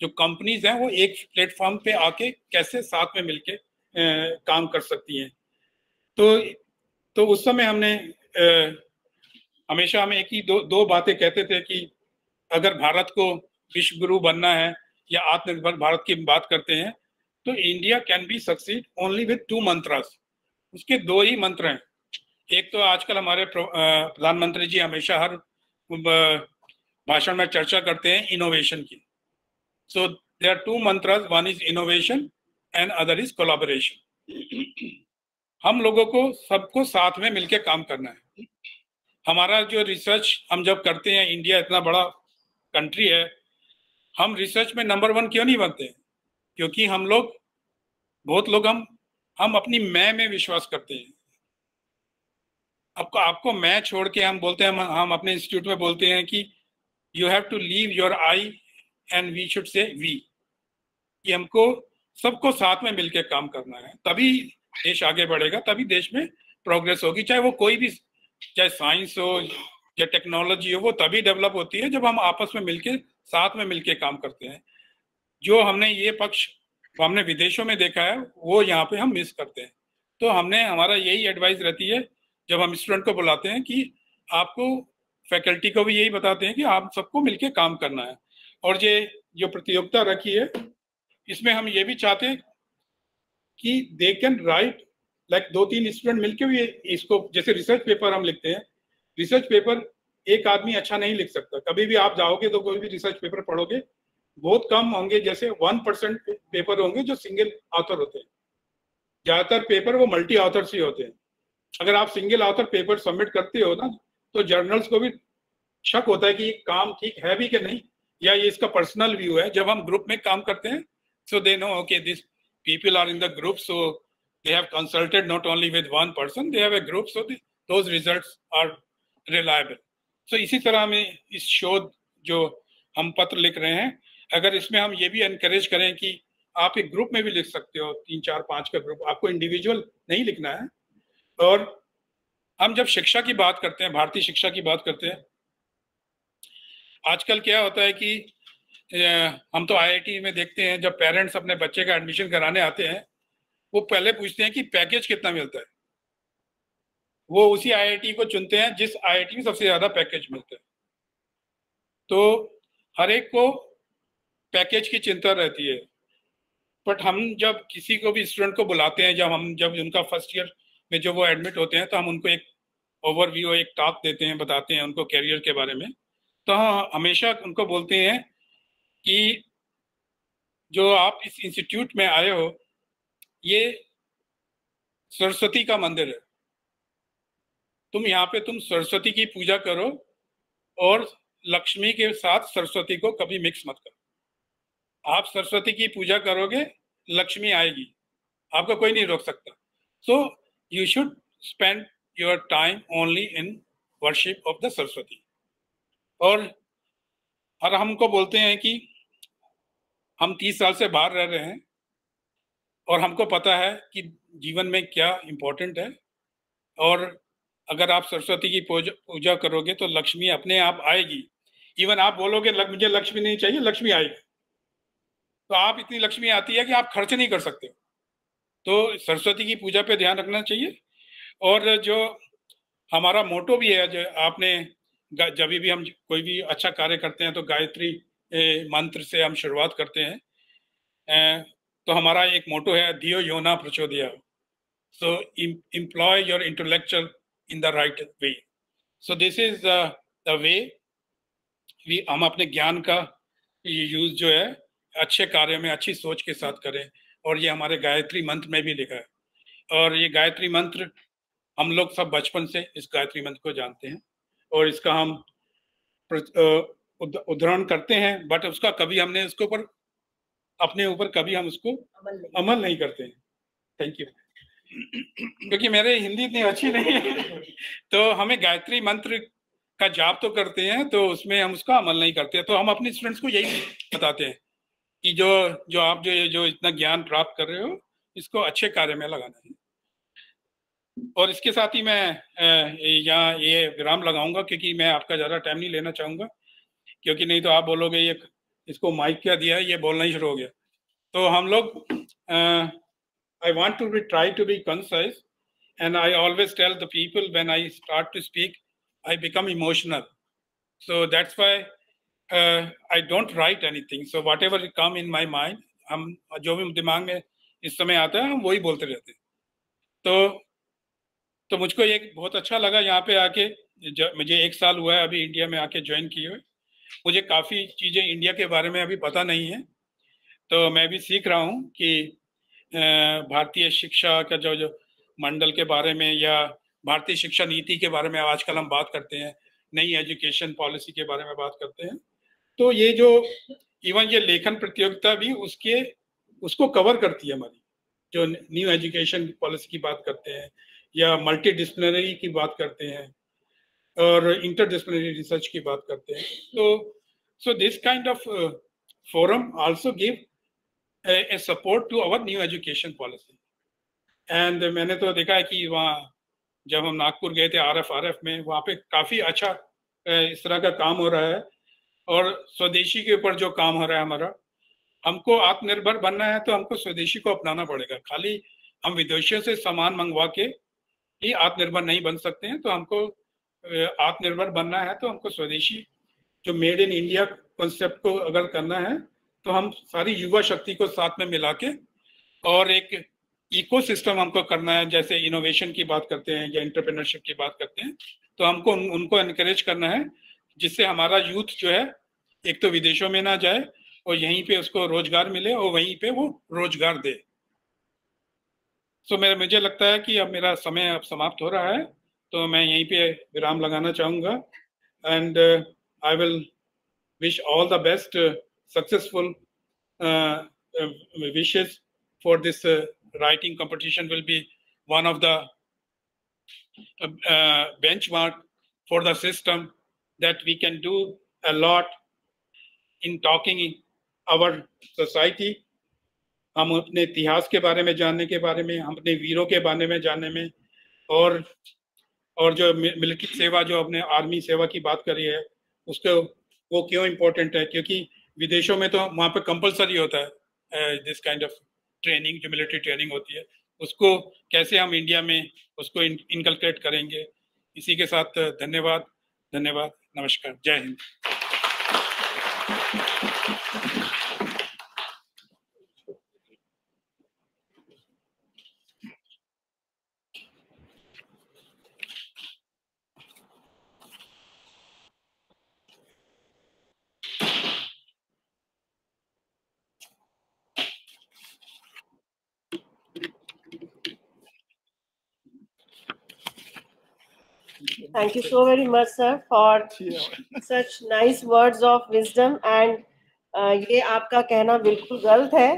S6: कंपनीज हैं वो एक प्लेटफॉर्म पे आके कैसे साथ में मिलके काम कर सकती हैं. तो उस समय हमने हमेशा हम एक ही दो बातें कहते थे कि अगर भारत को विश्व गुरु बनना है या आत्मनिर्भर भारत की बात करते हैं तो India can be succeed only with 2 mantras. उसके 2 ही मंत्र हैं. एक तो आजकल हमारे प्रधानमंत्री जी हमेशा हर भाषण में चर्चा करते हैं इनोवेशन की. So there are 2 mantras, one is innovation and other is collaboration. हम लोगों को सबको साथ में मिलकर काम करना है. हमारा जो रिसर्च हम जब करते हैं, इंडिया इतना बड़ा कंट्री है, हम रिसर्च में नंबर 1 क्यों नहीं बनते हैं? क्योंकि बहुत लोग हम अपनी मैं में विश्वास करते हैं. आपको मैं छोड़ के हम बोलते हैं, हम अपने इंस्टीट्यूट में बोलते हैं कि you have to leave your I and we should say we. कि हमको सबको साथ में मिलकर काम करना है, तभी देश आगे बढ़ेगा, तभी देश में प्रोग्रेस होगी. चाहे वो कोई भी, चाहे साइंस हो या टेक्नोलॉजी हो, वो तभी डेवलप होती है जब हम आपस में मिलके साथ में मिलके काम करते हैं. जो हमने ये पक्ष हमने विदेशों में देखा है वो यहाँ पे हम मिस करते हैं. तो हमारा यही एडवाइस रहती है जब हम स्टूडेंट को बुलाते हैं कि आपको, फैकल्टी को भी यही बताते हैं कि आप सबको मिलके काम करना है. और ये जो प्रतियोगिता रखी है इसमें हम ये भी चाहते हैं कि they can write, like 2-3 student मिलके भी इसको, जैसे रिसर्च पेपर हम लिखते हैं, रिसर्च पेपर एक आदमी अच्छा नहीं लिख सकता. कभी भी आप जाओगे तो कोई भी रिसर्च पेपर पढ़ोगे, बहुत कम होंगे, जैसे 1% पेपर होंगे जो सिंगल ऑथर होते हैं. ज्यादातर पेपर वो मल्टी ऑथर ही होते हैं. अगर आप सिंगल ऑथर पेपर सबमिट करते हो ना, तो जर्नल्स को भी शक होता है कि काम ठीक है भी कि नहीं, या ये इसका पर्सनल व्यू है. जब हम ग्रुप में काम करते हैं, so they know, okay, these people are in the group, so they have consulted not only with one person, they have a group, so those results are reliable. So इसी तरह हमें इस शोध जो हम पत्र लिख रहे हैं, अगर इसमें हम ये भी एनकरेज करें कि आप एक ग्रुप में भी लिख सकते हो, 3, 4, 5 का ग्रुप, आपको इंडिविजुअल नहीं लिखना है. और हम जब शिक्षा की बात करते हैं, भारतीय शिक्षा की बात करते हैं, आजकल क्या होता है कि हम तो IIT में देखते हैं, जब पेरेंट्स अपने बच्चे का एडमिशन कराने आते हैं, वो पहले पूछते हैं कि पैकेज कितना मिलता है. वो उसी IIT को चुनते हैं जिस IIT में सबसे ज्यादा पैकेज मिलता है. तो हर एक को पैकेज की चिंता रहती है. बट हम जब किसी को भी स्टूडेंट को बुलाते हैं, जब उनका फर्स्ट ईयर में जो वो एडमिट होते हैं, तो हम उनको एक ओवरव्यू, एक टॉक देते हैं, बताते हैं उनको कैरियर के बारे में. तो हम हमेशा उनको बोलते हैं कि जो आप इस इंस्टीट्यूट में आए हो, ये सरस्वती का मंदिर है. तुम यहाँ पे सरस्वती की पूजा करो, और लक्ष्मी के साथ सरस्वती को कभी मिक्स मत करो. आप सरस्वती की पूजा करोगे, लक्ष्मी आएगी, आपको कोई नहीं रोक सकता. So you should spend your time only in worship of the Saraswati. और हमको बोलते हैं कि हम 30 साल से बाहर रह रहे हैं और हमको पता है कि जीवन में क्या इम्पोर्टेंट है. और अगर आप सरस्वती की पूजा करोगे तो लक्ष्मी अपने आप आएगी. इवन आप बोलोगे मुझे लक्ष्मी नहीं चाहिए, लक्ष्मी आएगी. तो आप इतनी लक्ष्मी आती है कि आप खर्च नहीं कर सकते. तो सरस्वती की पूजा पे ध्यान रखना चाहिए। और जो हमारा मोटो भी है, जो आपने जब भी हम कोई भी अच्छा कार्य करते हैं तो गायत्री मंत्र से हम शुरुआत करते हैं। तो हमारा एक मोटो है, धियो यो न प्रचोदयात्। So employ your intellectual in the right way. So this is the way हम अपने ज्ञान का यूज जो है अच्छे कार्य में अच्छी सोच के साथ करें। और ये हमारे गायत्री मंत्र में भी लिखा है। और ये गायत्री मंत्र हम लोग सब बचपन से इस गायत्री मंत्र को जानते हैं और इसका हम उद्धरण करते हैं, बट उसका कभी हमने उसके ऊपर अपने ऊपर कभी हम उसको अमल नहीं करते हैं। Thank you. क्योंकि मेरे हिंदी इतनी अच्छी नहीं है तो हमें गायत्री मंत्र का जाप तो करते हैं, तो उसमें हम उसका अमल नहीं करते। तो हम अपने स्टूडेंट्स को यही बताते हैं कि जो आप जो इतना ज्ञान प्राप्त कर रहे हो, इसको अच्छे कार्य में लगाना है। और इसके साथ ही मैं यहाँ ये विराम लगाऊंगा, क्योंकि मैं आपका ज़्यादा टाइम नहीं लेना चाहूँगा, क्योंकि नहीं तो आप बोलोगे ये इसको माइक क्या दिया है, ये बोलना ही शुरू हो गया। तो हम लोग I want to try to be concise, and I always tell the people when I start to speak, I become emotional. So that's why I don't write anything. So whatever come in my mind, हम जो भी दिमाग में इस समय आता है हम वही बोलते रहते हैं। तो मुझको ये बहुत अच्छा लगा यहाँ पे आके। मुझे 1 साल हुआ है अभी इंडिया में आके ज्वाइन किए हुए। मुझे काफ़ी चीज़ें इंडिया के बारे में अभी पता नहीं है, तो मैं भी सीख रहा हूँ कि भारतीय शिक्षा का जो मंडल के बारे में या भारतीय शिक्षा नीति के बारे में आजकल हम बात करते हैं, नई एजुकेशन पॉलिसी के बारे में बात करते हैं। तो ये जो इवन ये लेखन प्रतियोगिता भी उसको कवर करती है। हमारी जो न्यू एजुकेशन पॉलिसी की बात करते हैं या मल्टी डिसिप्लिनरी की बात करते हैं और इंटरडिसिप्लिनरी रिसर्च की बात करते हैं। तो so this kind of forum also give a support to our new education policy. And मैंने तो देखा है कि वहाँ जब हम नागपुर गए थे RF में, वहाँ पे काफ़ी अच्छा इस तरह का काम हो रहा है। और स्वदेशी के ऊपर जो काम हो रहा है हमारा, हमको आत्मनिर्भर बनना है तो हमको स्वदेशी को अपनाना पड़ेगा। खाली हम विदेशियों से सामान मंगवा के ही आत्मनिर्भर नहीं बन सकते हैं। तो हमको आत्मनिर्भर बनना है तो हमको स्वदेशी जो मेड इन इंडिया कॉन्सेप्ट को अगर करना है, तो हम सारी युवा शक्ति को साथ में मिला के और एक इकोसिस्टम हमको करना है। जैसे इनोवेशन की बात करते हैं या एंटरप्रेन्योरशिप की बात करते हैं, तो हमको उनको एनकरेज करना है, जिससे हमारा यूथ जो है एक तो विदेशों में ना जाए और यहीं पे उसको रोजगार मिले और वहीं पे वो रोजगार दे। तो मुझे लगता है कि अब मेरा समय अब समाप्त हो रहा है, तो मैं यहीं पे विराम लगाना चाहूँगा। And I will wish all the best successful wishes for this writing competition. Will be one of the benchmark for the system, that we can do a lot in talking in our society. हम अपने इतिहास के बारे में जानने के बारे में, हम अपने वीरों के बारे में जानने में, और जो मिलिट्री सेवा, जो अपने आर्मी सेवा की बात करी है, उसको वो क्यों इम्पोर्टेंट है, क्योंकि विदेशों में तो वहाँ पे कंपलसरी होता है दिस काइंड ऑफ ट्रेनिंग, जो मिलिट्री ट्रेनिंग होती है, उसको कैसे हम इंडिया में उसको इनकलकेट करेंगे। इसी के साथ धन्यवाद, नमस्कार, जय Hind.
S1: Thank you so very much, sir, for such nice words of wisdom. And ये आपका कहना बिल्कुल गलत है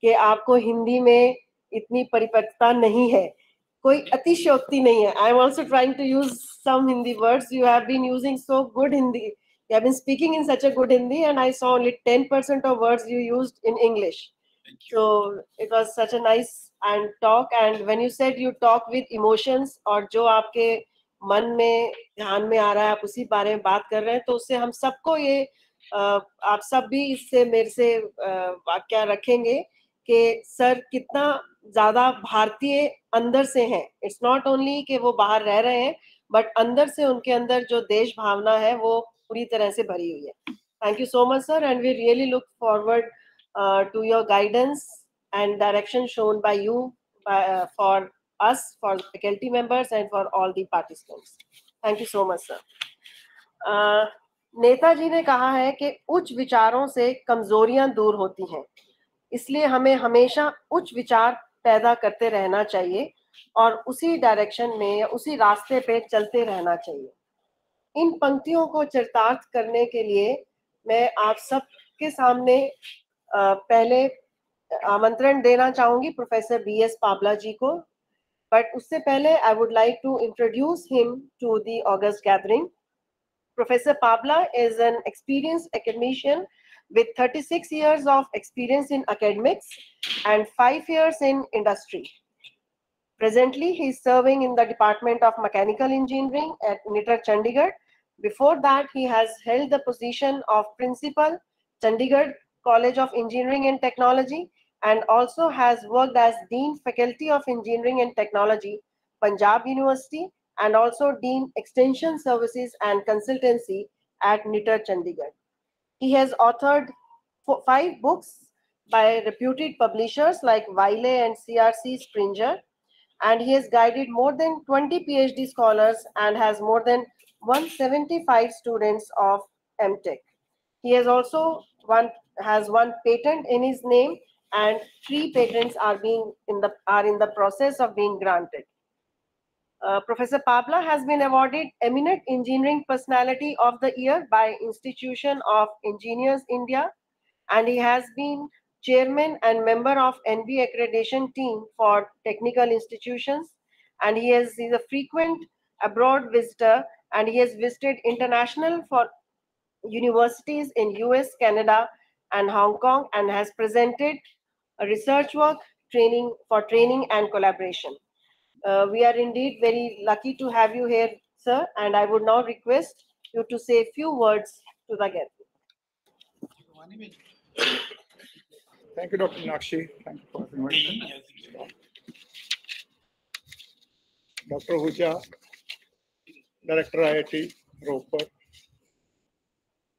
S1: कि आपको हिंदी में इतनी परिपक्वता नहीं है, कोई अतिशयोक्ति नहीं है. I am also trying to use some Hindi words. You have been using so good Hindi. You have been speaking in such a good Hindi, and I saw only 10% of words you used in English. So it was such a nice and talk. And when you said you talk with emotions, और जो आपके मन में ध्यान में आ रहा है आप उसी बारे में बात कर रहे हैं, तो उससे हम सबको ये आप सब भी इससे मेरे से वाक्य रखेंगे कि सर कितना ज्यादा भारतीय अंदर से हैं। इट्स नॉट ओनली कि वो बाहर रह रहे हैं, बट अंदर से उनके अंदर जो देश भावना है वो पूरी तरह से भरी हुई है। Thank you so much sir, and we really look forward to your guidance and direction shown by you for us, for faculty members and for all the participants. Thank you so much sir. Netaji ने कहा है कि उच्च विचारों से कमजोरियां दूर होती हैं, इसलिए हमें हमेशा उच्च विचार पैदा करते रहना चाहिए और उसी डायरेक्शन में या उसी रास्ते पे चलते रहना चाहिए। इन पंक्तियों को चरितार्थ करने के लिए मैं आप सबके सामने पहले आमंत्रण देना चाहूंगी प्रोफेसर बीएस पाबला जी को, बट उससे पहले I would like to introduce him to the august gathering. Professor Pabla is an experienced academician with 36 years of experience in academics and 5 years in industry. Presently, he is serving in the Department of Mechanical Engineering at NITR Chandigarh. Before that, he has held the position of Principal, Chandigarh College of Engineering and Technology, and also has worked as Dean Faculty of Engineering and Technology, Punjab University, and also Dean Extension Services and Consultancy at NITR Chandigarh. He has authored 5 books by reputed publishers like Wiley and CRC Springer, and he has guided more than 20 PhD scholars and has more than 175 students of MTech. He has also has one patent in his name, and 3 patents are in the process of being granted. Professor Pabla has been awarded Eminent Engineering Personality of the Year by Institution of Engineers India, and he has been chairman and member of NB accreditation team for technical institutions, and he's a frequent abroad visitor, and he has visited international for universities in US, Canada, and Hong Kong, and has presented a research work training and collaboration. We are indeed very lucky to have you here, sir, and I would now request you to say a few words to the gathering.
S7: Thank you, Dr. Nakshi. Thank you for inviting me. Dr. Huja, Director IIT Ropar,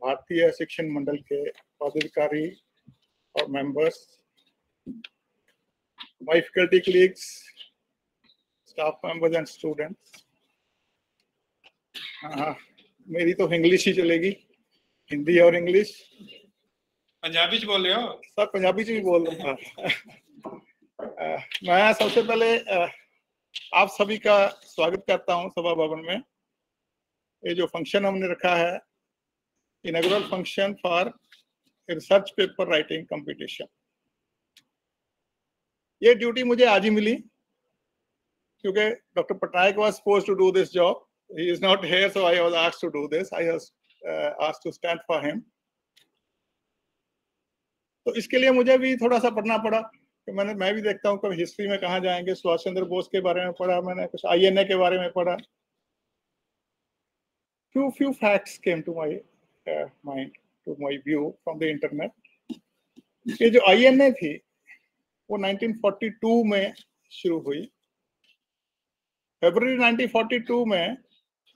S7: Bharatiya Shikshan मंडल के पदाधिकारी और members, my faculty colleagues, staff members and students. मेरी तो English ही चलेगी, हिंदी और English.
S6: Punjabi च बोल रहे हो
S7: सर? पंजाबी च भी बोल रहा हूँ। मैं सबसे पहले आप सभी का स्वागत करता हूँ सभा भवन में। ये जो फंक्शन हमने रखा है, inaugural function for research paper writing competition, ये ड्यूटी मुझे आज ही मिली क्योंकि doctor Patnaik was supposed to do this job. He is not here, so I was asked to do this. I was asked to stand for him. तो इसके लिए मुझे भी थोड़ा सा पढ़ना पड़ा कि मैं भी देखता हूँ कभी हिस्ट्री में कहाँ जाएंगे। सुभाष चंद्र बोस के बारे में पढ़ा मैंने, कुछ INA के बारे में पढ़ा। Few facts came to my mind, to my view from the internet. ये जो INA थी वो 1942 में शुरू हुई। फरवरी 1942 में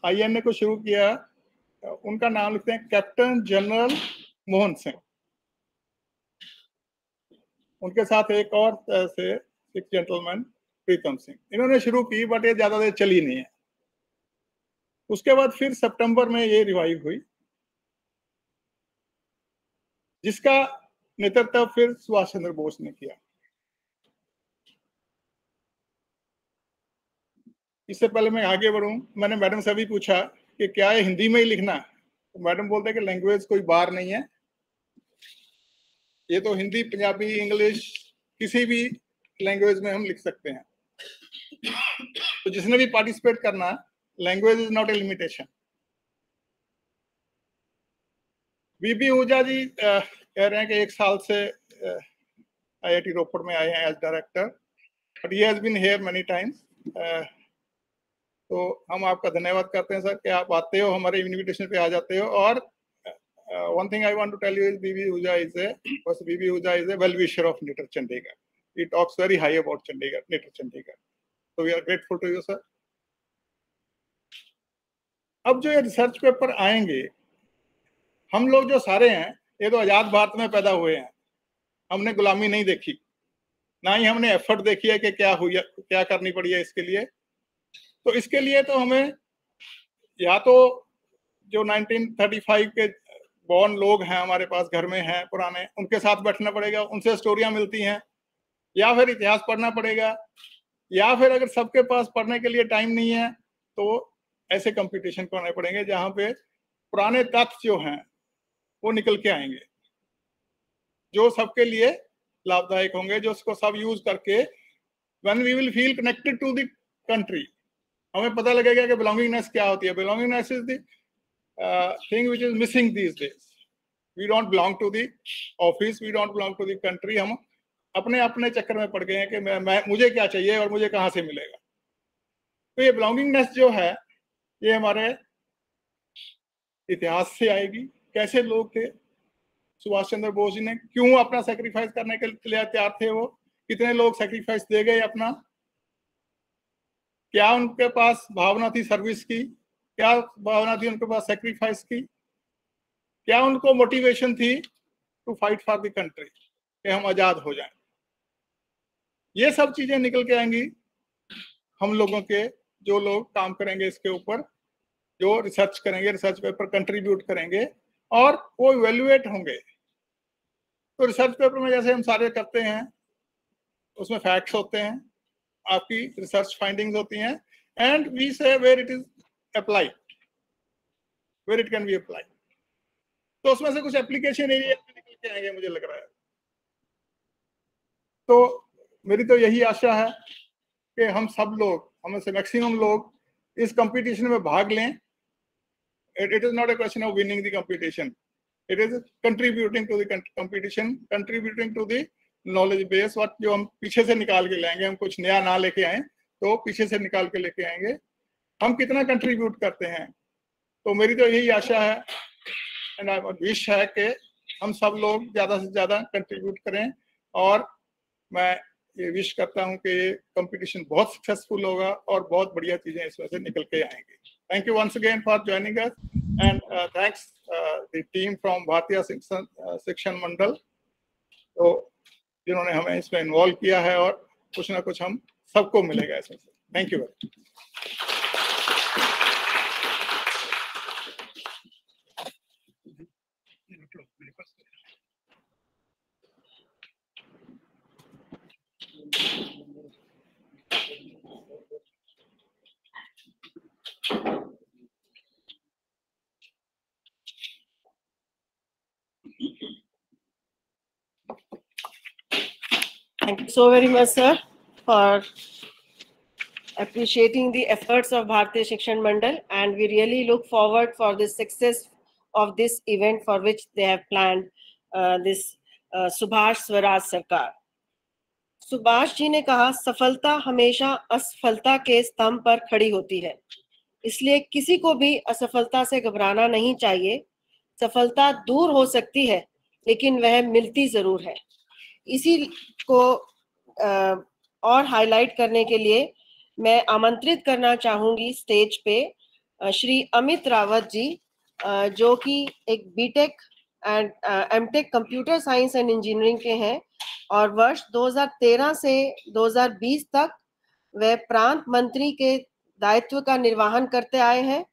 S7: INA को शुरू किया। उनका नाम लिखते हैं कैप्टन जनरल मोहन सिंह। उनके साथ एक और से 6 जेंटलमैन प्रीतम सिंह, इन्होंने शुरू की, बट ये ज्यादा देर चली नहीं है। उसके बाद फिर सितंबर में ये रिवाइव हुई, जिसका नेतृत्व फिर सुभाष चंद्र बोस ने किया। इससे पहले मैं आगे बढ़ूं, मैंने मैडम से भी पूछा कि क्या ये हिंदी में ही लिखना है, तो मैडम बोलते हैं कि लैंग्वेज कोई बार नहीं है, ये तो हिंदी, पंजाबी, इंग्लिश, किसी भी लैंग्वेज में हम लिख सकते हैं। तो जिसने भी पार्टिसिपेट करना, language is not a limitation. B B Ahuja ji कह रहे हैं कि 1 साल से IIT रोपड़ में आए हैं as director, but he has been here many times. तो हम आपका धन्यवाद करते हैं सर कि आप आते हो, हमारे इनविटेशन पे आ जाते हो। और one thing I want to tell you is BB Huja is a well-wisher of NITR Chandigarh. he talks very high about Chandigarh, NITR Chandigarh. So we are grateful to you, sir. अब जो ये research paper आएंगे, हम लोग जो सारे हैं ये तो आजाद भारत में पैदा हुए हैं, हमने गुलामी नहीं देखी, ना ही हमने एफर्ट देखी है कि क्या हुई, क्या करनी पड़ी है इसके लिए। तो इसके लिए तो हमें या तो जो 1935 के बॉर्न लोग हैं हमारे पास घर में हैं पुराने, उनके साथ बैठना पड़ेगा, उनसे स्टोरियां मिलती हैं, या फिर इतिहास पढ़ना पड़ेगा, या फिर अगर सबके पास पढ़ने के लिए टाइम नहीं है तो ऐसे कंपटीशन करने पड़ेंगे जहां पे पुराने तथ्य जो हैं वो निकल के आएंगे, जो सबके लिए लाभदायक होंगे, जो उसको सब यूज करके when we will feel connected to the country, हमें पता लगेगा कि belongingness क्या होती है। Belongingness is the thing which is missing these days. We don't belong to the office, we don't belong to the country. हम अपने अपने चक्कर में पड़ गए हैं कि मैं मुझे क्या चाहिए और मुझे कहाँ से मिलेगा। तो ये belongingness जो है ये हमारे इतिहास से आएगी। कैसे लोग थे, सुभाष चंद्र बोस जी ने क्यों अपना सेक्रीफाइस करने के लिए तैयार थे, वो कितने लोग सेक्रीफाइस दे गए अपना, क्या उनके पास भावना थी सर्विस की, क्या भावना थी उनके पास सेक्रीफाइस की, क्या उनको मोटिवेशन थी to fight for the country कि हम आजाद हो जाएं। ये सब चीजें निकल के आएंगी हम लोगों के, जो लोग काम करेंगे इसके ऊपर, जो रिसर्च करेंगे, रिसर्च पेपर कंट्रीब्यूट करेंगे और वो इवेल्युएट होंगे। तो रिसर्च पेपर में जैसे हम सारे करते हैं उसमें फैक्ट्स होते हैं, आपकी रिसर्च फाइंडिंग्स होती हैं, and we see where it is applied, where it can be applied. तो उसमें से कुछ एप्लीकेशन एरिया निकल के आएंगे मुझे लग रहा है। तो मेरी तो यही आशा है कि हम सब लोग, हमें से मैक्सिमम लोग इस कंपटीशन में भाग लें। It is not a question of winning the competition. It is contributing to the competition, contributing to the knowledge base. what जो हम पीछे से निकाल के लाएंगे, हम कुछ नया ना लेके आए तो पीछे से निकाल के लेके आएंगे, हम कितना कंट्रीब्यूट करते हैं। तो मेरी तो यही आशा है एंड आई विश है कि हम सब लोग ज्यादा से ज्यादा कंट्रीब्यूट करें, और मैं ये विश करता हूं कि ये कंपटीशन बहुत सक्सेसफुल होगा और बहुत बढ़िया चीजें इसमें से निकल के आएंगी। Thank you once again for joining us, and thanks the team from भारतीय शिक्षण मंडल, तो जिन्होंने हमें इसमें इन्वॉल्व किया है, और कुछ ना कुछ हम सबको मिलेगा इसमें से। Thank you very much.
S1: Thank you so very much, sir, for appreciating the efforts of Bharatiya Shikshan Mandal, and we really look forward for the success of this event for which they have planned this Subhash Swaraj Sarkar. Subhash ji ने कहा, सफलता हमेशा असफलता के स्तंभ पर खड़ी होती है, इसलिए किसी को भी असफलता से घबराना नहीं चाहिए। सफलता दूर हो सकती है लेकिन वह मिलती जरूर है। इसी को और हाईलाइट करने के लिए मैं आमंत्रित करना चाहूंगी स्टेज पे श्री अमित रावत जी, जो कि एक BTech and MTech computer science and engineering के हैं, और वर्ष 2013 से 2020 तक वे प्रांत मंत्री के दायित्व का निर्वहन करते आए हैं,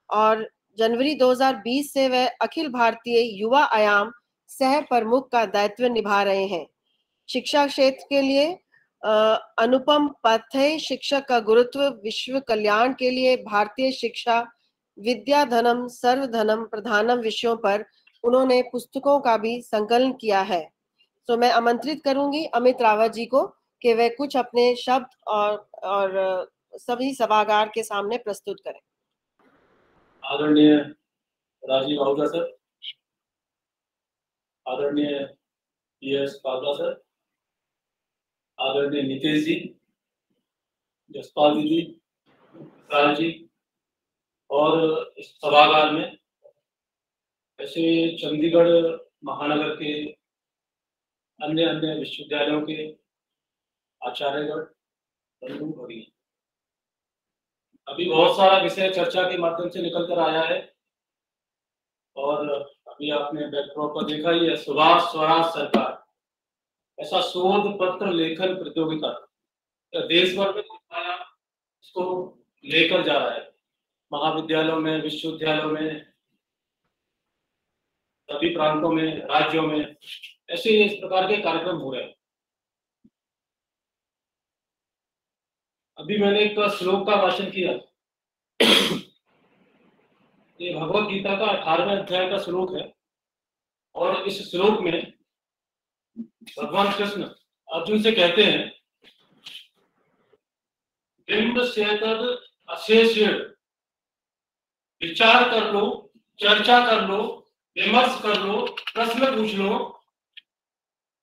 S1: और जनवरी 2020 से वे अखिल भारतीय युवा आयाम सह प्रमुख का दायित्व निभा रहे हैं। शिक्षा क्षेत्र के लिए अनुपम पाथेय, शिक्षक का गुरुत्व, विश्व कल्याण के लिए भारतीय शिक्षा, विद्या धनम सर्वधनम प्रधानम विषयों पर उन्होंने पुस्तकों का भी संकलन किया है। तो मैं आमंत्रित करूंगी अमित रावत जी को कि वे कुछ अपने शब्द और सभी सभागार के सामने प्रस्तुत करें।
S8: आदरणीय राजीव आहूजा सर, आदरणीय PS काबरा सर, आदरणीय नितेश जी, जसपाल दीदी, विशाल जी, और इस सभागार में ऐसे चंडीगढ़ महानगर के अन्य विश्वविद्यालयों के आचार्यगढ़, भरी। अभी बहुत सारा विषय चर्चा के माध्यम से निकल कर आया है और अभी आपने बैकड्रॉप पर देखा ही है, सुभाष स्वराज सरकार, ऐसा शोध पत्र लेखन प्रतियोगिता देश भर में इसको लेकर जा रहा है, महाविद्यालयों में, विश्वविद्यालयों में, सभी प्रांतों में, राज्यों में ऐसे इस प्रकार के कार्यक्रम हो रहे हैं। अभी मैंने एक श्लोक का वाचन किया, ये भगवत गीता का 18वें अध्याय का श्लोक है और इस श्लोक में भगवान कृष्ण अर्जुन से कहते हैं, बिंब से तद अशेष विचार कर लो, चर्चा कर लो, विमर्श कर लो, प्रश्न पूछ लो,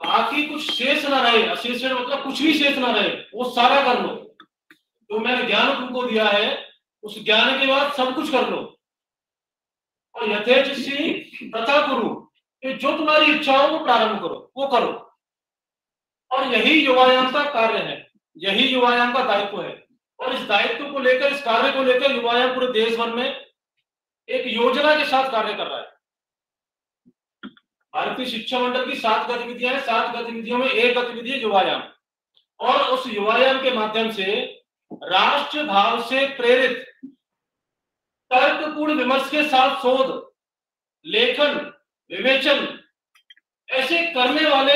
S8: बाकी कुछ शेष ना रहे। अशेष मतलब कुछ भी शेष ना रहे, वो सारा कर लो। तो मैंने ज्ञान तुमको दिया है, उस ज्ञान के बाद सब कुछ कर लो। और यथेच्छसी तथा कुरु, जो तुम्हारी इच्छा हो वो प्रारंभ करो, वो करो। और यही युवायाम का कार्य है, यही युवायाम का दायित्व है। और इस दायित्व को लेकर, इस कार्य को लेकर युवायाम पूरे देश भर में एक योजना के साथ कार्य कर रहा है। भारतीय शिक्षा मंडल की 7 गतिविधियां हैं, 7 गतिविधियों में एक गतिविधि है युवायाम। और उस युवायाम के माध्यम से राष्ट्र भाव से प्रेरित तर्कपूर्ण विमर्श के साथ शोध, लेखन, विवेचन ऐसे करने वाले,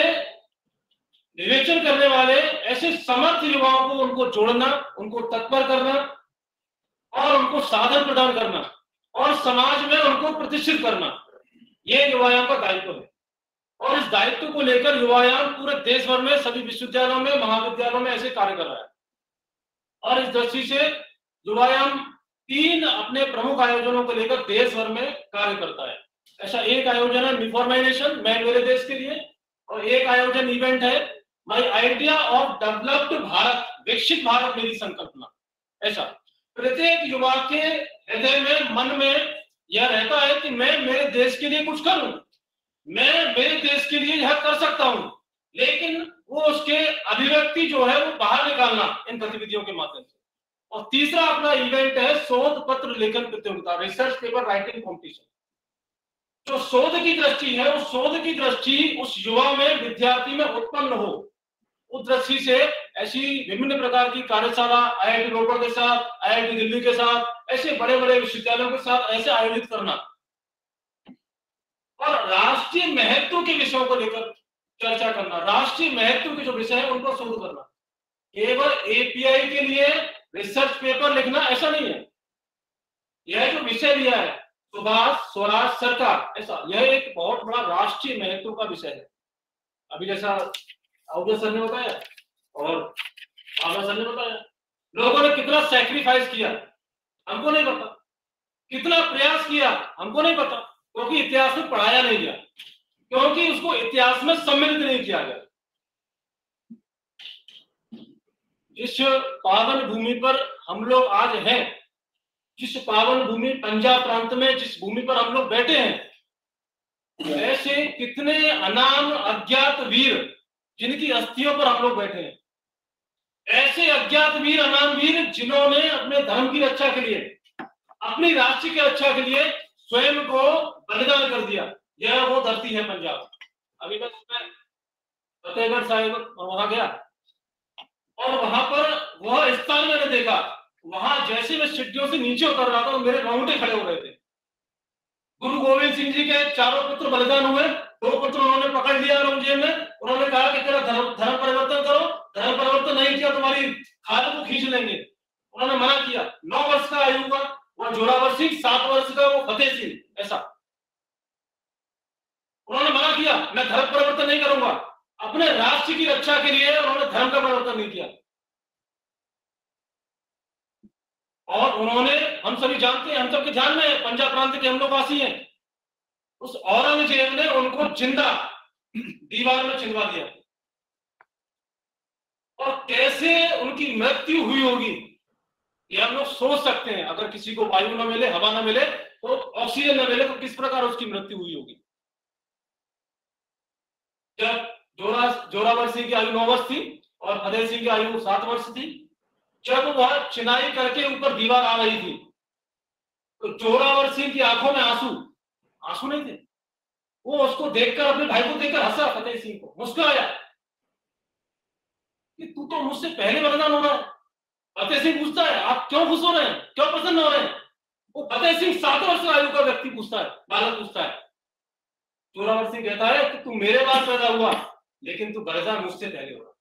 S8: विवेचन करने वाले ऐसे समर्थ युवाओं को उनको जोड़ना, उनको तत्पर करना और उनको साधन प्रदान करना और समाज में उनको प्रतिष्ठित करना, ये युवायाम का दायित्व है। और इस दायित्व को लेकर युवायाम पूरे देश भर में सभी विश्वविद्यालयों में, महाविद्यालयों में ऐसे कार्य कर रहा है। और इस दृष्टि से युवायाम 3 अपने प्रमुख आयोजनों को लेकर देश भर में कार्य करता है। ऐसा एक आयोजन है मिफॉर्माइजेशन, मैं मेरे देश के लिए, और एक आयोजन इवेंट है my idea of developed Bharat, विकसित भारत मेरी संकल्पना। ऐसा प्रत्येक युवा के हृदय में, मन में यह रहता है कि मैं मेरे देश के लिए कुछ करूं, मैं मेरे देश के लिए यह कर सकता हूं, लेकिन वो उसके अभिव्यक्ति जो है वो बाहर निकालना इन गतिविधियों के माध्यम से। और तीसरा अपना इवेंट है शोध पत्र लेखन प्रतियोगिता, रिसर्च पेपर राइटिंग कॉम्पिटिशन। जो शोध की दृष्टि है, उस शोध की दृष्टि उस युवा में, विद्यार्थी में उत्पन्न हो, उस दृष्टि से ऐसी विभिन्न प्रकार की कार्यशाला IIT रोपड़ के साथ, IIT दिल्ली के साथ, ऐसे बड़े बड़े विश्वविद्यालयों के साथ ऐसे आयोजित करना और राष्ट्रीय महत्व के विषयों को लेकर चर्चा करना, राष्ट्रीय महत्व के जो विषय है उनको शोध करना। केवल API के लिए रिसर्च पेपर लिखना ऐसा नहीं है। यह जो विषय लिया है सुभाष स्वराज सरकार, ऐसा यह एक बहुत बड़ा राष्ट्रीय महत्व का विषय है। अभी जैसा अवधर सर ने बताया और आगा सर ने बताया, लोगों ने कितना सैक्रिफाइस किया हमको नहीं पता, कितना प्रयास किया हमको नहीं पता, क्योंकि इतिहास में पढ़ाया नहीं गया, क्योंकि उसको इतिहास में सम्मिलित नहीं किया गया। जिस पावन भूमि पर हम लोग आज हैं, जिस पावन भूमि पंजाब प्रांत में जिस भूमि पर हम लोग बैठे हैं, ऐसे कितने अनाम अज्ञात वीर जिनकी अस्थियों पर हम लोग बैठे हैं, ऐसे अज्ञात वीर, अनाम वीर जिन्होंने अपने धर्म की रक्षा के लिए, अपनी राष्ट्र की रक्षा के लिए स्वयं को बलिदान कर दिया। यह वो धरती है पंजाब। अभी बस मैं फतेहगढ़ साहिब वहां गया और वहां पर वह स्थान मैंने देखा, वहां जैसे मैं सीढ़ियों से नीचे उतर रहा था तो मेरे रोंगटे खड़े हो रहे थे। गुरु गोविंद सिंह जी के 4 पुत्र बलिदान हुए, 2 पुत्र उन्होंने पकड़ लिया औरंगजेब ने, उन्होंने कहा कि तेरा धर्म परिवर्तन करो, धर्म परिवर्तन नहीं किया तुम्हारी खाल को खींच लेंगे। उन्होंने मना किया। 9 वर्ष का आयु हुआ वो जोरावर सिंह, 7 वर्ष का वो फतेह सिंह। ऐसा उन्होंने मना किया, मैं धर्म परिवर्तन नहीं करूंगा। अपने राष्ट्र की रक्षा के लिए उन्होंने धर्म का परिवर्तन नहीं किया। और उन्होंने, हम सभी जानते हैं, हम सबके ध्यान में, पंजाब प्रांत के हम लोग वासी हैं, उस औरंगजेब ने उनको जिंदा दीवार में चिनवा दिया। और कैसे उनकी मृत्यु हुई होगी ये हम लोग सोच सकते हैं। अगर किसी को वायु न मिले, हवा न मिले, तो ऑक्सीजन न मिले, तो किस प्रकार उसकी मृत्यु हुई होगी। जब जोरावर सिंह की आयु 9 वर्ष थी, और फतेह सिंह की आयु 7 वर्ष थी। जब वह चिनाई करके ऊपर दीवार आ रही थी तो जोरावर सिंह की आंखों में आंसू नहीं थे। वो उसको देखकर, अपने भाई को देखकर हंसा, फतेह सिंह को मुस्कुराया कि तू तो मुझसे पहले बलिदान हो रहा है। फतेह सिंह पूछता है आप क्यों खुश हो रहे हैं, क्यों प्रसन्न हो रहे हैं? वो फतेह सिंह 7 वर्ष आयु का व्यक्ति पूछता है, बालक पूछता है। जोरावर सिंह कहता है कि तू मेरे बाद पैदा हुआ लेकिन तू बलिदान मुझसे पहले हो रहा।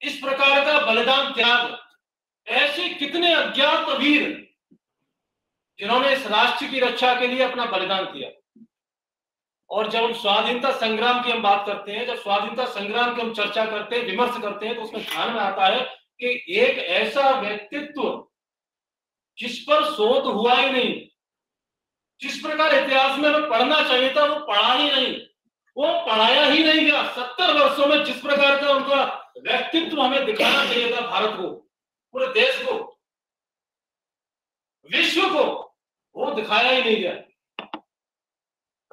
S8: इस प्रकार का बलिदान त्याग, ऐसे कितने अज्ञात वीर जिन्होंने इस राष्ट्र की रक्षा के लिए अपना बलिदान किया। और जब हम स्वाधीनता संग्राम की हम बात करते हैं, जब स्वाधीनता संग्राम की हम चर्चा करते हैं, विमर्श करते हैं, तो उसमें ध्यान में आता है कि एक ऐसा व्यक्तित्व जिस पर शोध हुआ ही नहीं, जिस प्रकार इतिहास में हमें पढ़ना चाहिए था वो पढ़ा ही नहीं, वो पढ़ाया ही नहीं गया। 70 वर्षों में जिस प्रकार का उनका व्यक्तित्व हमें दिखाना चाहिए था, भारत को, पूरे देश को, विश्व को, वो दिखाया ही नहीं गया।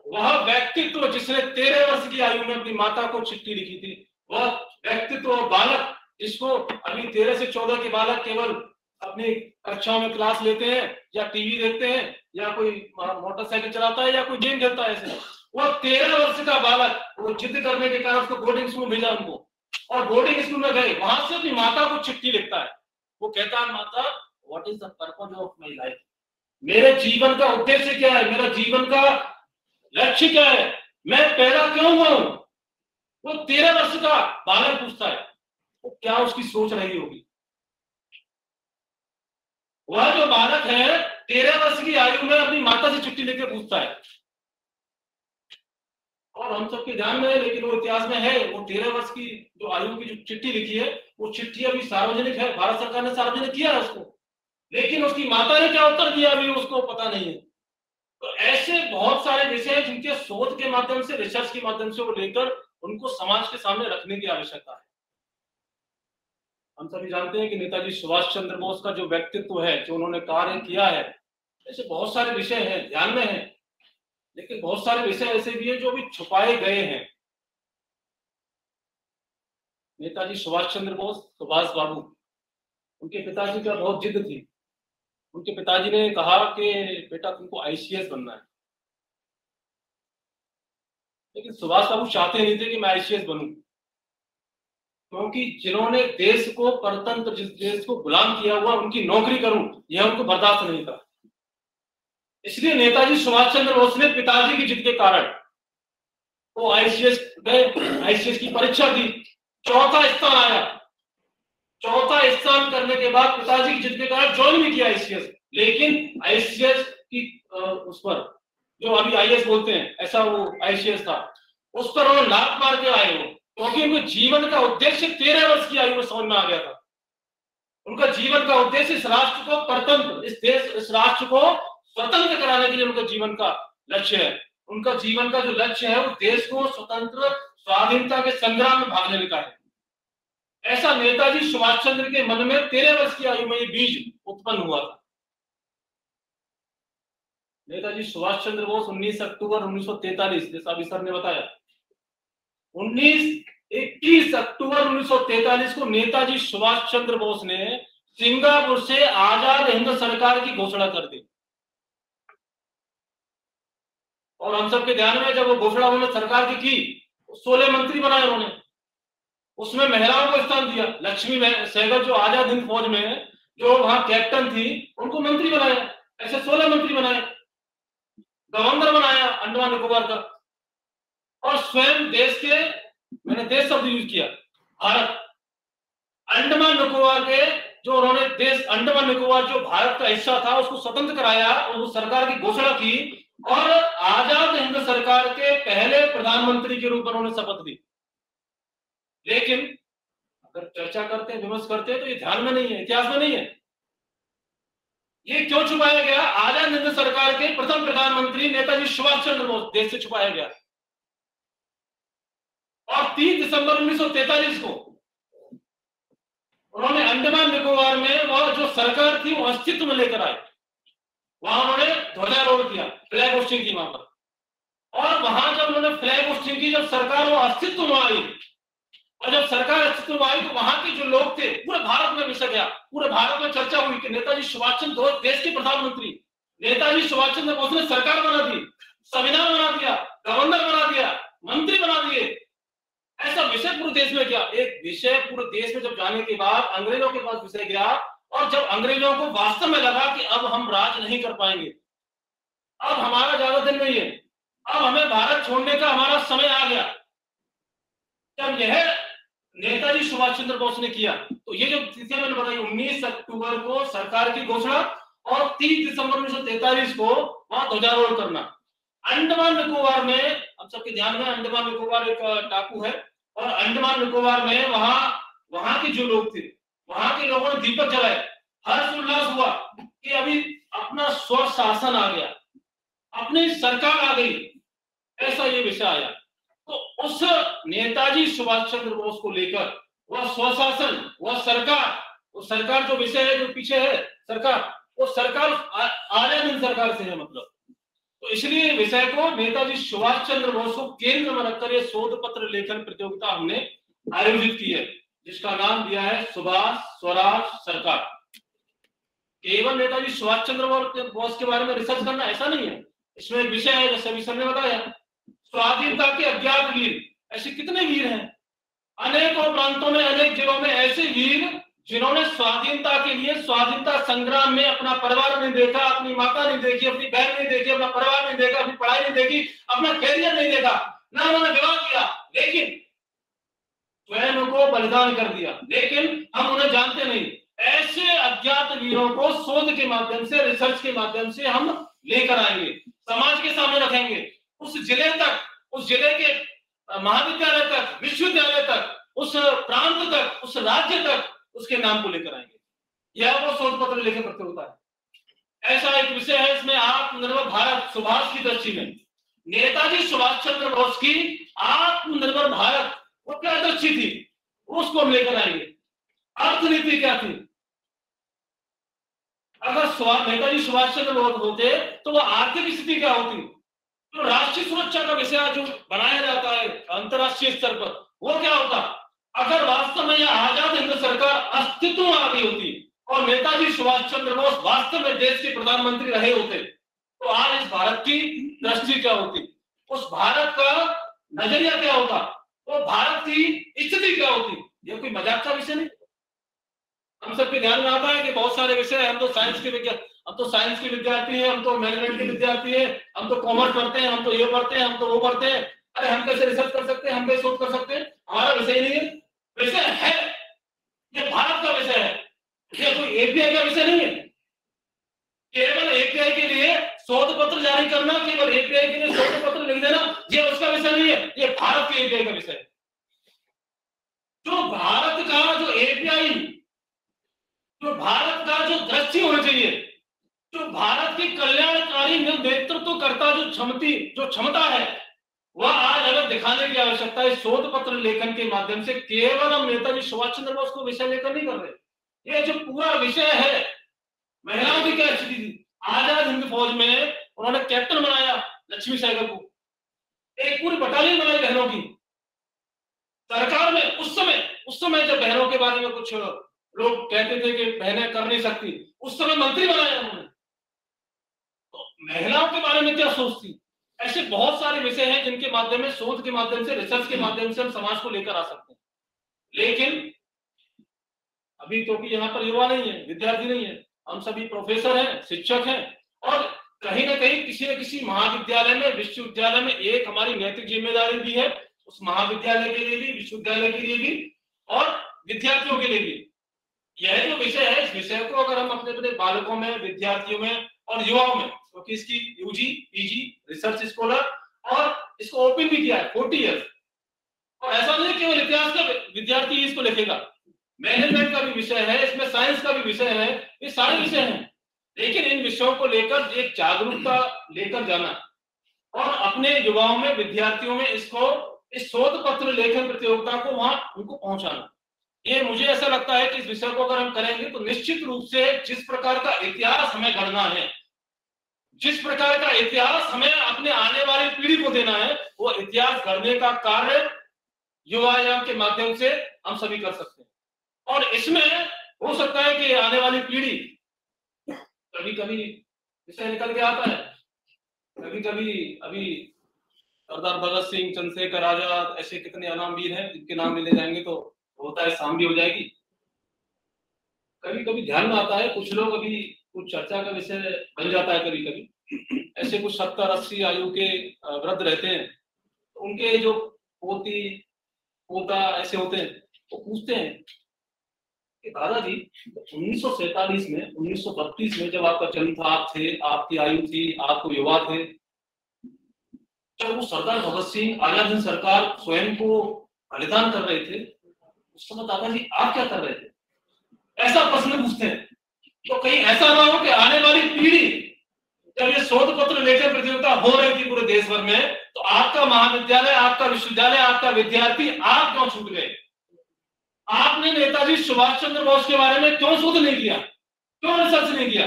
S8: वह व्यक्तित्व जिसने 13 वर्ष की आयु में अपनी माता को चिट्ठी लिखी थी, वह व्यक्तित्व, बालक जिसको अभी 13 से 14 के बालक केवल अपनी कक्षाओं में क्लास लेते हैं या टीवी देखते हैं या कोई मोटरसाइकिल चलाता है या कोई गेम खेलता है, ऐसे वो 13 वर्ष का बालक, वो जिद करने के कारण उसको बोर्डिंग स्कूल भेजा उनको, और बोर्डिंग स्कूल में गए, वहां से अपनी माता को चिट्ठी लिखता है। वो कहता है माता, what is the purpose of my life, मेरे जीवन का उद्देश्य क्या है, मेरा जीवन का लक्ष्य क्या है, मैं पैदा क्यों हुआ हूं। वो 13 वर्ष का बालक पूछता है। वो क्या उसकी सोच रही होगी। वह जो बालक है 13 वर्ष की आयु में अपनी माता से चिट्ठी लेकर पूछता है, और हम सबके ध्यान में है, लेकिन वो इतिहास में है, वो 13 वर्ष की जो आयु की जो चिट्ठी लिखी है, वो चिट्ठी अभी सार्वजनिक है, भारत सरकार ने सार्वजनिक किया है उसको, लेकिन उसकी माता ने क्या उत्तर दिया अभी उसको पता नहीं है। तो ऐसे बहुत सारे विषय हैं जिनके शोध के माध्यम से, रिसर्च के माध्यम से वो लेकर उनको समाज के सामने रखने की आवश्यकता है। हम सभी जानते हैं कि नेताजी सुभाष चंद्र बोस का जो व्यक्तित्व है, जो उन्होंने कार्य किया है, ऐसे बहुत सारे विषय हैं, ध्यान में हैं, लेकिन बहुत सारे विषय ऐसे भी हैं जो अभी छुपाए गए हैं। नेताजी सुभाष चंद्र बोस, सुभाष बाबू, उनके पिताजी का बहुत जिद थी। उनके पिताजी ने कहा कि बेटा तुमको आईसीएस बनना है, लेकिन सुभाष बाबू चाहते नहीं थे कि मैं आईसीएस बनूं, क्योंकि जिन्होंने देश को परतंत्र, जिस देश को गुलाम किया हुआ, उनकी नौकरी करूं, यह उनको बर्दाश्त नहीं था। इसलिए नेताजी सुभाष चंद्र बोस ने पिताजी की जिद के कारण वो आईसीएस गए, आईसीएस की परीक्षा दी, 4था स्थान आया। 4था स्थान करने के बाद पिताजी की जिद के कारण ज्वाइन भी किया आईसीएस, लेकिन आईसीएस की उस पर जो अभी आईएएस बोलते हैं, ऐसा वो आईसीएस था, उस पर वो लात मार के आए हो, क्योंकि उनके जीवन का उद्देश्य 13 वर्ष की आयु में समझ में आ गया था। उनका जीवन का उद्देश्य इस राष्ट्र को परतंत्र, इस राष्ट्र को स्वतंत्र कराने के लिए उनका जीवन का लक्ष्य है। उनका जीवन का जो लक्ष्य है वो देश को स्वतंत्र, स्वाधीनता के संग्राम में भाग लेने का है। ऐसा नेताजी सुभाष चंद्र के मन में 13 वर्ष की आयु में ये बीज उत्पन्न हुआ था। नेताजी सुभाष चंद्र बोस 19 अक्टूबर 1943, जैसा अभी सर ने बताया, 21 अक्टूबर 1943 को नेताजी सुभाष चंद्र बोस ने सिंगापुर से आजाद हिंद सरकार की घोषणा कर दी। और हम सबके ध्यान में जब वो घोषणा उन्होंने सरकार की 16 मंत्री बनाए उन्होंने, उसमें महिलाओं को स्थान दिया। लक्ष्मी सहगल जो आजाद हिंद फौज में जो वहां कैप्टन थी, उनको मंत्री बनाया। ऐसे 16 मंत्री बनाए, गवर्नर बनाया अंडमान निकोबार का, और स्वयं देश के, मैंने देश शब्द यूज किया, भारत, अंडमान निकोबार के जो उन्होंने देश, अंडमान निकोबार जो भारत का हिस्सा था, उसको स्वतंत्र कराया और उस सरकार की घोषणा की, और आजाद हिंद सरकार के पहले प्रधानमंत्री के रूप में उन्होंने शपथ ली। लेकिन अगर चर्चा करते हैं, विमर्श करते हैं, तो ये ध्यान में नहीं है, इतिहास में नहीं है। ये क्यों छुपाया गया? आजाद हिंद सरकार के प्रथम प्रधानमंत्री नेताजी सुभाष चंद्र बोस देश से छुपाया गया। और 3 दिसंबर 1943 को उन्होंने अंडमान निकोबार में वह जो सरकार थी वो अस्तित्व में लेकर आए। वहां उन्होंने ध्वजारोहण किया, फ्लैग होस्टिंग की वहां पर, और वहां जब उन्होंने फ्लैग होस्टिंग की, जब सरकार वो अस्तित्व में आई, और जब सरकार अस्तित्व में आई तो वहां के जो लोग थे पूरे भारत में विषय गया, पूरे भारत में चर्चा हुई कि नेताजी सुभाष चंद्र बोस देश के प्रधानमंत्री, नेताजी सुभाष चंद्र बोस ने सरकार बना दी, संविधान बना दिया, गवर्नर बना दिया, मंत्री बना दिए। ऐसा विषय पूरे देश में गया। एक विषय पूरे देश में जब जाने के बाद अंग्रेजों के पास विषय गया, और जब अंग्रेजों को वास्तव में लगा कि अब हम राज नहीं कर पाएंगे, अब हमारा ज्यादा दिन नहीं है, अब हमें भारत छोड़ने का हमारा समय आ गया, जब यह नेताजी सुभाष चंद्र बोस ने किया, तो ये जो तिथि मैंने बताई 19 अक्टूबर को सरकार की घोषणा और 30 दिसंबर 1943 को वहां ध्वजारोहण करना। अंडमान निकोबार में, अब सबके ध्यान में, अंडमान निकोबार एक टापू है, और अंडमान निकोबार में वहां के जो लोग थे, वहां के लोगों ने दीपक जलाए, हर्ष उल्लास हुआ कि अभी अपना स्वशासन आ गया, अपनी सरकार आ गई, ऐसा ये विषय आया। तो उस नेताजी सुभाष चंद्र बोस को लेकर वह स्वशासन, वह सरकार, वो सरकार जो विषय है, जो पीछे है सरकार, वो सरकार आजाद हिंद सरकार से है मतलब। तो इसलिए विषय को नेताजी सुभाष चंद्र बोस को केंद्र में रखकर यह शोध पत्र लेखन प्रतियोगिता हमने आयोजित की है, जिसका नाम दिया है सुभाष स्वराज सरकार। केवल नेताजी सुभाष चंद्र बोस के बारे में रिसर्च करना ऐसा नहीं है, इसमें एक विषय है, जैसे अभी सर ने बताया, स्वाधीनता के अज्ञात वीर। ऐसे कितने वीर हैं अनेकों प्रांतों में, अनेक जिलों में, ऐसे वीर जिन्होंने स्वाधीनता के लिए, स्वाधीनता संग्राम में अपना परिवार नहीं देखा, अपनी माता नहीं देखी, अपनी बहन नहीं देखी, अपना परिवार नहीं देखा, अपनी पढ़ाई नहीं देखी, अपना कैरियर नहीं देखा, ना उन्होंने विवाह किया, लेकिन स्वयं को बलिदान कर दिया, लेकिन हम उन्हें जानते नहीं। ऐसे अज्ञात वीरों को शोध के माध्यम से, रिसर्च के माध्यम से हम लेकर आएंगे, समाज के सामने रखेंगे, उस जिले तक, उस जिले के महाविद्यालय तक, विश्वविद्यालय तक, उस प्रांत तक, उस राज्य तक उसके नाम को लेकर आएंगे। यह वो शोध पत्र लेखन प्रतियोगिता है। ऐसा एक विषय है, इसमें आत्मनिर्भर भारत सुभाष की दृष्टि में, नेताजी सुभाष चंद्र बोस की आत्मनिर्भर भारत वो क्या दृष्टि थी, उसको हम लेकर आएंगे। अर्थनीति क्या थी, अगर नेताजी सुभाष चंद्र बोस होते तो वह आर्थिक स्थिति क्या होती, तो राष्ट्रीय सुरक्षा का विषय जो बनाया जाता है अंतरराष्ट्रीय स्तर पर, वो क्या होता। अगर वास्तव में यह आजाद हिंद सरकार अस्तित्व में आ गई होती और नेताजी सुभाष चंद्र बोस वास्तव में देश के प्रधानमंत्री रहे होते, तो आज इस भारत की दृष्टि क्या होती, उस भारत का नजरिया क्या होता, वो भारत की स्थिति क्या होती। यह कोई मजाक का विषय नहीं। हम सबके ध्यान में आता है कि बहुत सारे विषय, हम तो साइंस के विद्यार्थी हैं, हम तो मैनेजमेंट के विद्यार्थी हैं, हम तो कॉमर्स पढ़ते हैं, हम तो ये पढ़ते हैं, हम तो वो पढ़ते हैं, अरे हम कैसे रिसर्च कर सकते हैं, हम कैसे शोध कर सकते हैं, हमारा विषय नहीं है। विषय है, ये भारत का विषय है, ये कोई एपीआई का विषय नहीं है। केवल एपीआई के लिए शोध पत्र जारी करना, केवल एपीआई के लिए शोध पत्र लिख देना, ये उसका विषय नहीं है, ये भारत के एपीआई का विषय है। जो भारत का जो एपीआई, जो भारत का जो दृष्टि होनी चाहिए, जो भारत की कल्याणकारी नेतृत्व करता जो क्षमता है, वह आज हमें दिखाने की आवश्यकता है। शोध पत्र लेखन के माध्यम से केवल हम नेताजी सुभाष चंद्र बोस को विषय लेकर नहीं कर रहे। ये जो पूरा विषय है, महिलाओं की क्या स्थिति थी, आजाद हिंद फौज में उन्होंने कैप्टन बनाया लक्ष्मी सहगल को, एक पूरी बटालियन बनाई बहनों की। सरकार में उस समय जब बहनों के बारे में कुछ लोग कहते थे कि बहनें कर नहीं सकती, उस समय मंत्री बनाया उन्होंने। तो महिलाओं के बारे में क्या सोचती। ऐसे बहुत सारे विषय हैं जिनके माध्यम में, शोध के माध्यम से, रिसर्च के माध्यम से हम समाज को लेकर आ सकते हैं। लेकिन अभी तो कि यहाँ पर युवा नहीं है, विद्यार्थी नहीं है, हम सभी प्रोफेसर हैं, शिक्षक हैं, और कहीं ना कहीं किसी न किसी महाविद्यालय में, विश्वविद्यालय में एक हमारी नैतिक जिम्मेदारी भी है, उस महाविद्यालय के लिए भी, विश्वविद्यालय के लिए भी, और विद्यार्थियों के लिए भी। यह जो विषय है, इस विषय को अगर हम अपने बालकों में, विद्यार्थियों में और युवाओं में, क्योंकि इसकी यूजी, पीजी, रिसर्च स्कॉलर, और इसको ओपन भी किया है 40 ईयर्स, और ऐसा नहीं केवल इतिहास का विद्यार्थी इसको लिखेगा, मैनेजमेंट का भी विषय है, इसमें साइंस का भी विषय है, ये सारे विषय हैं। लेकिन इन विषयों को लेकर एक जागरूकता लेकर जाना और अपने युवाओं में, विद्यार्थियों में इसको, इस शोध पत्र लेखन प्रतियोगिता को वहां उनको पहुंचाना, ये मुझे ऐसा लगता है कि इस विषय को अगर हम करेंगे तो निश्चित रूप से जिस प्रकार का इतिहास हमें गढ़ना है, जिस प्रकार का इतिहास हमें अपने आने वाली पीढ़ी को देना है, वो इतिहास गढ़ने का कार्य युवायाम के माध्यम से हम सभी कर सकते हैं। और इसमें हो सकता है कि आने वाली पीढ़ी कभी कभी विषय निकल के आता है, कभी कभी अभी सरदार भगत सिंह, चंद्रशेखर आजाद, ऐसे कितने अनामवीर हैं जिनके नाम ले जाएंगे तो होता है शाम भी हो जाएगी। कभी कभी ध्यान में आता है कुछ लोग अभी कुछ चर्चा का विषय बन जाता है, कभी कभी ऐसे कुछ 70-80 आयु के वृद्ध रहते हैं, तो उनके जो पोती पोता ऐसे होते हैं, वो पूछते हैं कि दादाजी 1947 में 1932 में जब आपका जन्म था, आप थे, आपकी आयु थी, आपको युवा थे, जब वो सरदार भगत सिंह, आजाद हिंद सरकार स्वयं को बलिदान कर रहे थे, उस समय दादाजी आप क्या कर रहे थे? ऐसा प्रश्न पूछते हैं। तो कहीं ऐसा ना हो कि आने वाली पीढ़ी जब ये शोध पत्र लेखन प्रतियोगिता हो रही थी पूरे देश भर में, तो आपका महाविद्यालय, आपका विश्वविद्यालय, आपका विद्यार्थी आप क्यों छूट गए? आपने नेताजी सुभाष चंद्र बोस के बारे में क्यों शोध नहीं किया, क्यों रिसर्च नहीं किया?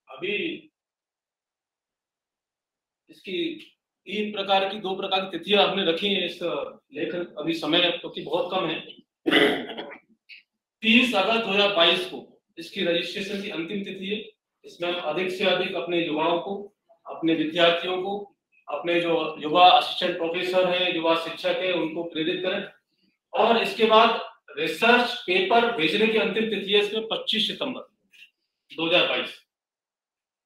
S8: अभी इसकी 3 प्रकार की 2 प्रकार की तिथियां हमने रखी हैं इस लेखन, अभी समय क्योंकि बहुत कम है। 30 अगस्त 2022 को इसकी रजिस्ट्रेशन की अंतिम तिथि है। इसमें हम अधिक से अधिक अपने युवाओं को, अपने विद्यार्थियों को, अपने जो युवा असिस्टेंट प्रोफेसर हैं, युवा शिक्षक हैं, उनको प्रेरित करें। और इसके बाद रिसर्च पेपर भेजने की अंतिम तिथि है इसमें 25 सितंबर 2022,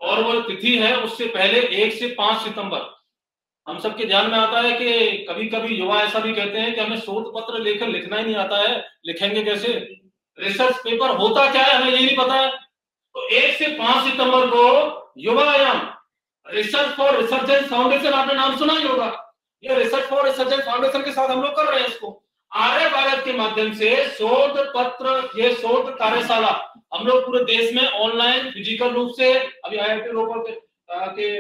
S8: और वो तिथि है उससे पहले 1 से 5 सितंबर। हम सबके ध्यान में आता है कि कभी कभी युवा ऐसा भी कहते हैं कि हमें शोध पत्र लेकर लिखना ही नहीं आता है, लिखेंगे कैसे? रिसर्च पेपर होता क्या है हमें ये नहीं पता है। तो 1 से 5 सितंबर को युवायाम रिसर्च फॉर रिसर्चेंस फाउंडेशन, आपने नाम सुना ही होगा, ये रिसर्च फॉर रिसर्चेंस फाउंडेशन के साथ हम लोग कर रहे हैं इसको। आर्य भारत के माध्यम से शोध पत्र, ये शोध कार्यशाला हम लोग पूरे देश में ऑनलाइन फिजिकल रूप से, अभी IIT रोपड़ के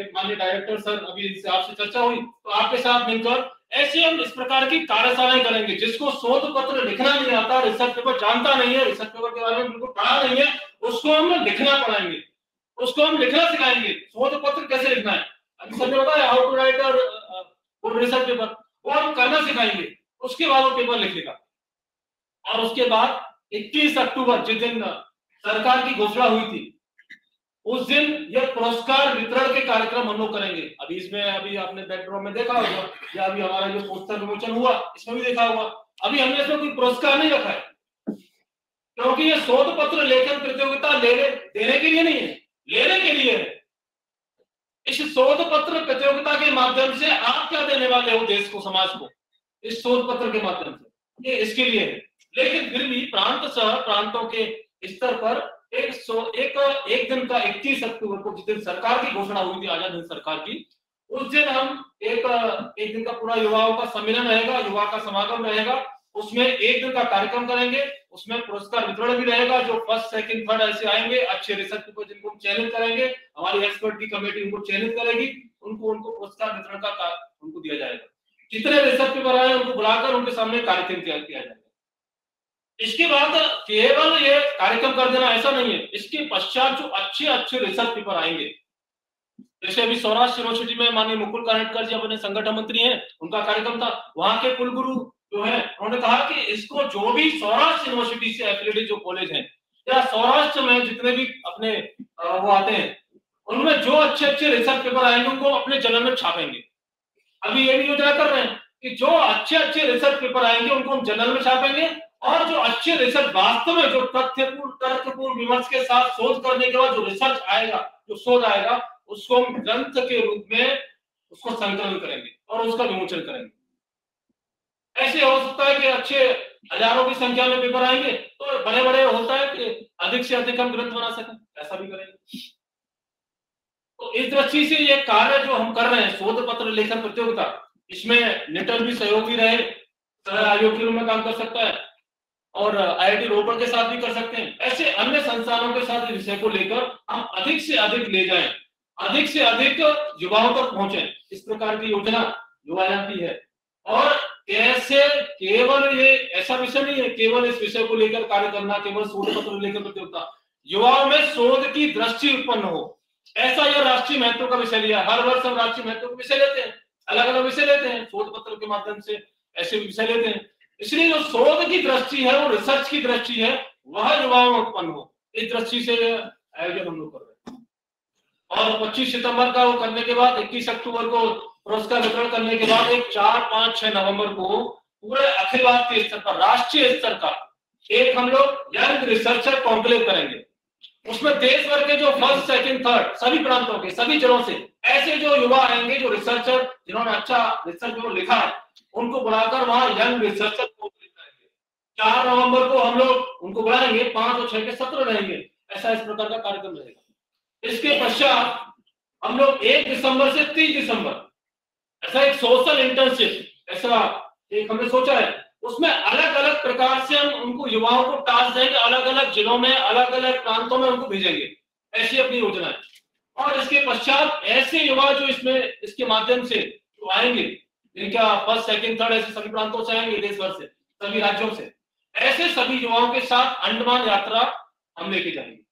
S8: माननीय डायरेक्टर सर, अभी इनसे आपसे चर्चा हुई, तो आपके साथ मिलकर ऐसे हम इस प्रकार की कार्यशालाएं करेंगे। जिसको शोध पत्र लिखना नहीं आता, रिसर्च पेपर जानता नहीं है, रिसर्च पेपर के बारे में बिल्कुल पढ़ा नहीं है, उसको हम लिखना पढ़ाएंगे, उसको हम लिखना सिखाएंगे, शोध पत्र कैसे लिखना है। अभी सबने बताया how to write research paper, वो हम करना सिखाएंगे, उसके बाद वो पेपर लिखेगा। और उसके बाद 21 अक्टूबर जिस दिन सरकार की घोषणा हुई थी, उस दिन यह पुरस्कार वितरण के कार्यक्रम हम लोग करेंगे। अभी इसमें, अभी आपने बैकड्रॉप में देखा होगा, या अभी हमारा जो पोस्टर विमोचन हुआ इसमें भी देखा होगा, अभी हमने इसमें कोई पुरस्कार नहीं रखा है, क्योंकि ये शोध पत्र लेखन प्रतियोगिता देने के लिए नहीं है, लेने के लिए है। इस शोध पत्र प्रतियोगिता के माध्यम से आप क्या देने वाले हो देश को, समाज को, इस शोध पत्र के माध्यम से, ये इसके लिए है। लेकिन फिर भी प्रांत सह प्रांतों के स्तर पर एक दिन का 31 अक्टूबर को, जिस दिन सरकार की घोषणा हुई थी, आजाद हिंद सरकार की, उस दिन हम एक दिन का पूरा युवाओं का सम्मेलन रहेगा, युवा का समागम रहेगा। उसमें एक दिन का कार्यक्रम करेंगे, उसमें पुरस्कार वितरण भी रहेगा। जो फर्स्ट, सेकंड, थर्ड ऐसे आएंगे अच्छे रिसर्च पेपर, जिनको हम चयनित करेंगे, हमारी एक्सपर्ट की कमेटी उनको चयनित करेगी, उनको पुरस्कार वितरण का उनको दिया जाएगा। जितने रिसर्च पेपर आए उनको बुलाकर उनके सामने कार्यक्रम तैयार किया जाएगा। इसके बाद केवल ये कार्यक्रम कर देना ऐसा नहीं है, इसके पश्चात जो अच्छे रिसर्च पेपर आएंगे, जैसे अभी सौराष्ट्र यूनिवर्सिटी में माननीय मुकुल कानिटकर जी अपने संगठन मंत्री हैं, उनका कार्यक्रम था, वहां के कुलगुरु जो है उन्होंने कहा कि इसको जो भी सौराष्ट्र यूनिवर्सिटी से एफिलिएटेड जो कॉलेज हैं या सौराष्ट्र में जितने भी अपने वो आते हैं, उनमें जो अच्छे रिसर्च पेपर आएंगे उनको अपने जर्नल में छापेंगे। अभी ये भी योजना कर रहे हैं कि जो अच्छे रिसर्च पेपर आएंगे उनको हम जर्नल में छापेंगे, और जो अच्छे रिसर्च वास्तव में जो तर्कपूर्ण विमर्श के साथ शोध करने के बाद जो रिसर्च आएगा, जो शोध आएगा, उसको हम ग्रंथ के रूप में उसको संकलन करेंगे और उसका विमोचन करेंगे। ऐसे हो सकता है कि अच्छे हजारों की संख्या में पेपर आएंगे, तो बड़े होता है कि अधिक से अधिक हम ग्रंथ बना सकें, ऐसा भी करेंगे। तो इस दृष्टि से ये कार्य जो हम कर रहे हैं, शोध पत्र लेखन प्रतियोगिता, इसमें निटल भी सहयोगी रहे, सह आयोग के रूप में काम कर सकता है, और IIT रोपड़ के साथ भी कर सकते हैं। ऐसे अन्य संस्थानों के साथ इस विषय को लेकर हम अधिक से अधिक ले जाएं, अधिक से अधिक युवाओं तक पहुंचे। इस प्रकार की योजना युवायाम की है। और कैसे, केवल ये ऐसा विषय नहीं है केवल इस विषय को लेकर कार्य करना, केवल शोध पत्र लेकर प्रतियोगिता, युवाओं में शोध की दृष्टि उत्पन्न हो, ऐसा यह राष्ट्रीय महत्व का विषय लिया। हर वर्ष हम राष्ट्रीय महत्व का विषय लेते हैं, अलग अलग विषय लेते हैं, शोध पत्र के माध्यम से ऐसे विषय लेते हैं। इसलिए जो शोध की दृष्टि है, वो रिसर्च की दृष्टि है, वह युवाओं में उत्पन्न हो, इस दृष्टि से आयोजन हम लोग कर रहे हैं। और 25 सितंबर का वो करने के बाद 21 अक्टूबर को पुरस्कार वितरण करने के बाद एक 4, 5, 6 नवंबर को पूरे अखिल भारतीय स्तर पर, राष्ट्रीय स्तर का एक हम लोग यंग रिसर्चर कॉन्क्लेव करेंगे। उसमें देश भर के जो फर्स्ट, सेकंड, थर्ड सभी प्रांतों के, सभी जिलों से ऐसे जो युवा आएंगे, जो रिसर्चर जिन्होंने अच्छा रिसर्च जो लिखा है, उनको बुलाकर वहां यंग रिसर्चर कॉन्क्लेव करेंगे। 4 नवंबर को हम लोग उनको बुलाएंगे, 5 और 6 के सत्र रहेंगे। ऐसा इस प्रकार का कार्यक्रम रहेगा। इसके पश्चात हम लोग 1 दिसंबर से 30 दिसंबर ऐसा एक सोशल इंटर्नशिप ऐसा एक हमने सोचा है। उसमें अलग अलग प्रकार से हम उनको युवाओं को टास्क देंगे, अलग अलग जिलों में, अलग अलग प्रांतों में उनको भेजेंगे, ऐसी अपनी योजना है। और इसके पश्चात ऐसे युवा जो इसमें इसके माध्यम से जो आएंगे, जिनका फर्स्ट, सेकंड, थर्ड ऐसे सभी प्रांतों से आएंगे, देश भर से, सभी राज्यों से, ऐसे सभी युवाओं के साथ अंडमान यात्रा हम लेके जाएंगे।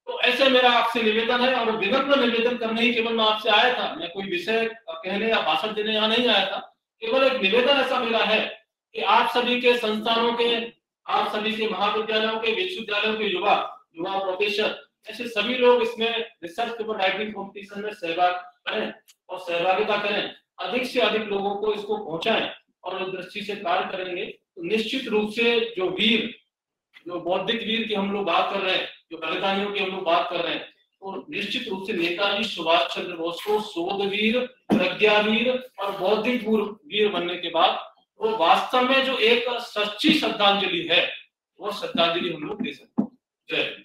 S8: तो ऐसे मेरा आपसे निवेदन है, और विनम्र निवेदन करने ही केवल मैं आपसे आया था, मैं कोई विषय कहने या भाषण देने यहाँ नहीं आया था। केवल एक निवेदन ऐसा मेरा है कि आप सभी के संस्थानों के, आप सभी के महाविद्यालयों के, विश्वविद्यालयों के युवा प्रोफेसर, ऐसे सभी लोग इसमें रिसर्च पेपर राइटिंग कॉम्पिटिशन में सहभाग करें और सहभागिता करें, अधिक से अधिक लोगों को इसको पहुंचाएं और उस दृष्टि से कार्य करेंगे तो निश्चित रूप से जो वीर, जो बौद्धिक वीर की हम लोग बात कर रहे हैं, जो बलिदानियों की हम लोग बात कर रहे हैं, तो निश्चित रूप से नेताजी सुभाष चंद्र बोस को शोधवीर, प्रज्ञावीर और बौद्धिक वीर बनने के बाद वो वास्तव में जो एक सच्ची श्रद्धांजलि है, वो श्रद्धांजलि हम लोग दे सकते हैं। जय हिंद।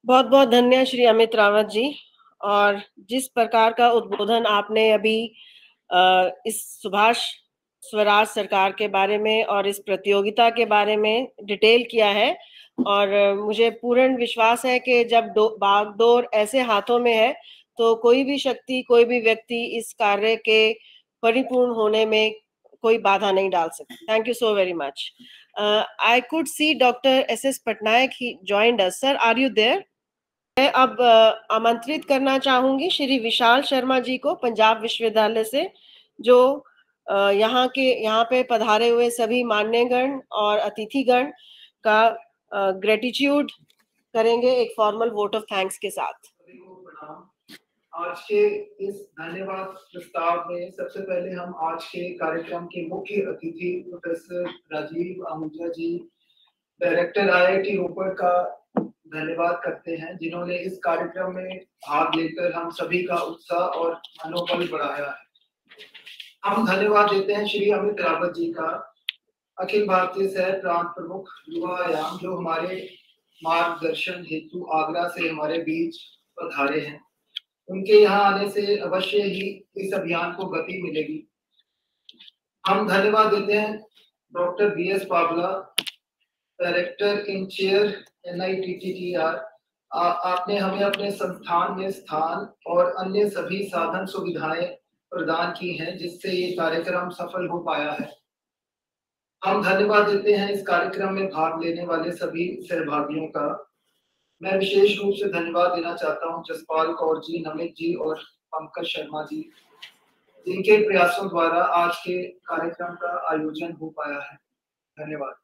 S1: बहुत बहुत धन्यवाद श्री अमित रावत जी। और जिस प्रकार का उद्बोधन आपने अभी इस सुभाष स्वराज सरकार के बारे में और इस प्रतियोगिता के बारे में डिटेल किया है, और मुझे पूर्ण विश्वास है कि जब बागडोर ऐसे हाथों में है तो कोई भी शक्ति, कोई भी व्यक्ति इस कार्य के परिपूर्ण होने में कोई बाधा नहीं डाल सकता। Thank you so very much. I could see doctor SS Patnaik, he joined us. Sir, are you there? मैं अब आमंत्रित करना चाहूंगी श्री विशाल शर्मा जी को, पंजाब विश्वविद्यालय से, जो यहाँ पे पधारे हुए सभी मान्यगण और अतिथिगण का ग्रेटिट्यूड करेंगे एक फॉर्मल वोट ऑफ थैंक्स के साथ।
S9: आज के इस धन्यवाद प्रस्ताव में सबसे पहले हम आज के कार्यक्रम के मुख्य अतिथि professor Rajiv Ahuja ji, director IIT रोपड़ का धन्यवाद करते हैं, जिन्होंने इस कार्यक्रम में भाग लेकर हम सभी का उत्साह और मनोबल बढ़ाया है। हम धन्यवाद देते हैं श्री अमित रावत जी का, अखिल भारतीय सह प्रांत प्रमुख युवा आयाम, जो हमारे मार्गदर्शन हेतु आगरा से हमारे बीच पधारे हैं। उनके यहाँ आने से अवश्य ही इस अभियान को गति मिलेगी। हम धन्यवाद देते हैं डॉक्टर BS पावला, डायरेक्टर इन चेयर NITTTR। आपने हमें अपने संस्थान में स्थान और अन्य सभी साधन सुविधाएं प्रदान की हैं, जिससे ये कार्यक्रम सफल हो पाया है। हम धन्यवाद देते हैं इस कार्यक्रम में भाग लेने वाले सभी सहभागियों का। मैं विशेष रूप से धन्यवाद देना चाहता हूं जसपाल कौर जी, नमित जी और पंकज शर्मा जी, जिनके प्रयासों द्वारा आज के कार्यक्रम का आयोजन हो पाया है। धन्यवाद।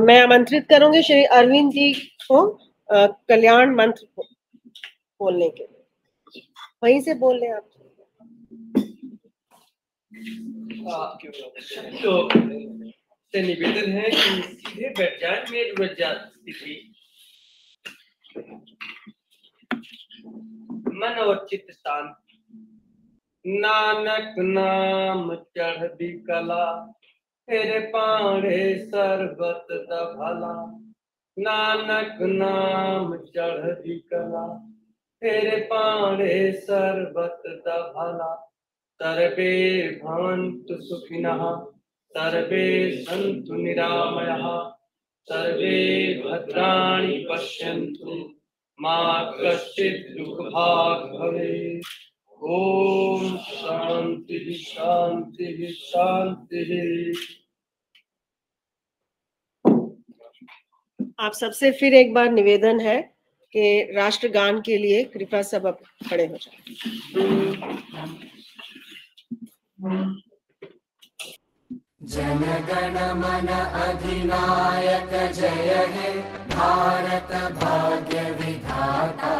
S1: मैं आमंत्रित करूंगी श्री अरविंद जी को कल्याण मंत्र बोलने के लिए। वहीं से बोल रहे आप।
S10: तो से निवेदन है कि सीधे बैठ जाए, मेज बैठ जाए, मन और चित्त शांत। नानक नाम चढ़दी कला, तेरे पाड़े सरबत दा भला। नानक नाम चढ़दी कला, तेरे पाड़े सरबत दा भला। सर्वे भवन्तु सुखिनः, सर्वे सन्तु निरामयाः, सर्वे भद्राणि पश्यन्तु, मा कश्चित् दुःखभाग् भवेत्। ओम शांति शांति शांति।
S1: आप सबसे फिर एक बार निवेदन है कि राष्ट्रगान के लिए कृपया सब अब खड़े हो जाएं।
S4: जन गण मन अधिनायक जय हे भारत भाग्य विधाता।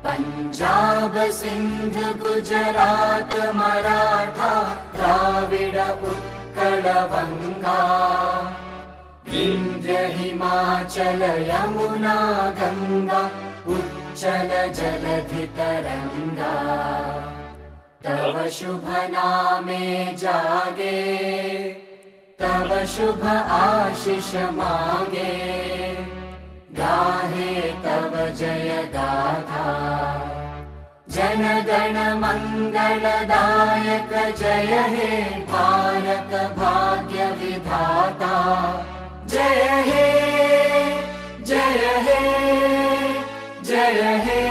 S4: पंजाब सिंध गुजरात मराठा द्राविड़ उत्कल बंगा। विंध्य हिमाचल यमुना गंगा उच्चल जलधि तरंगा। तव शुभ नामे जागे तव शुभ आशीष मांगे। गाहे तव जय गाथा जन गण मंगलदायक जय हे भारत भाग्य विधाता। जय हे जय हे जय हे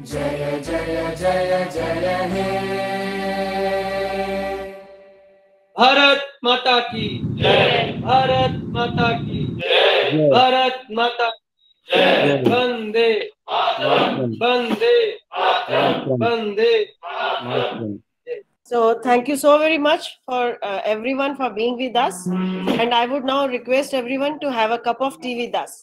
S4: जय जय जय जय हे।
S10: भारत माता की जय। भारत माता की जय। भारत माता की जय। वंदे वंदे वंदे।
S1: So thank you so very much for everyone for being with us, and I would now request everyone to have a cup of tea with us.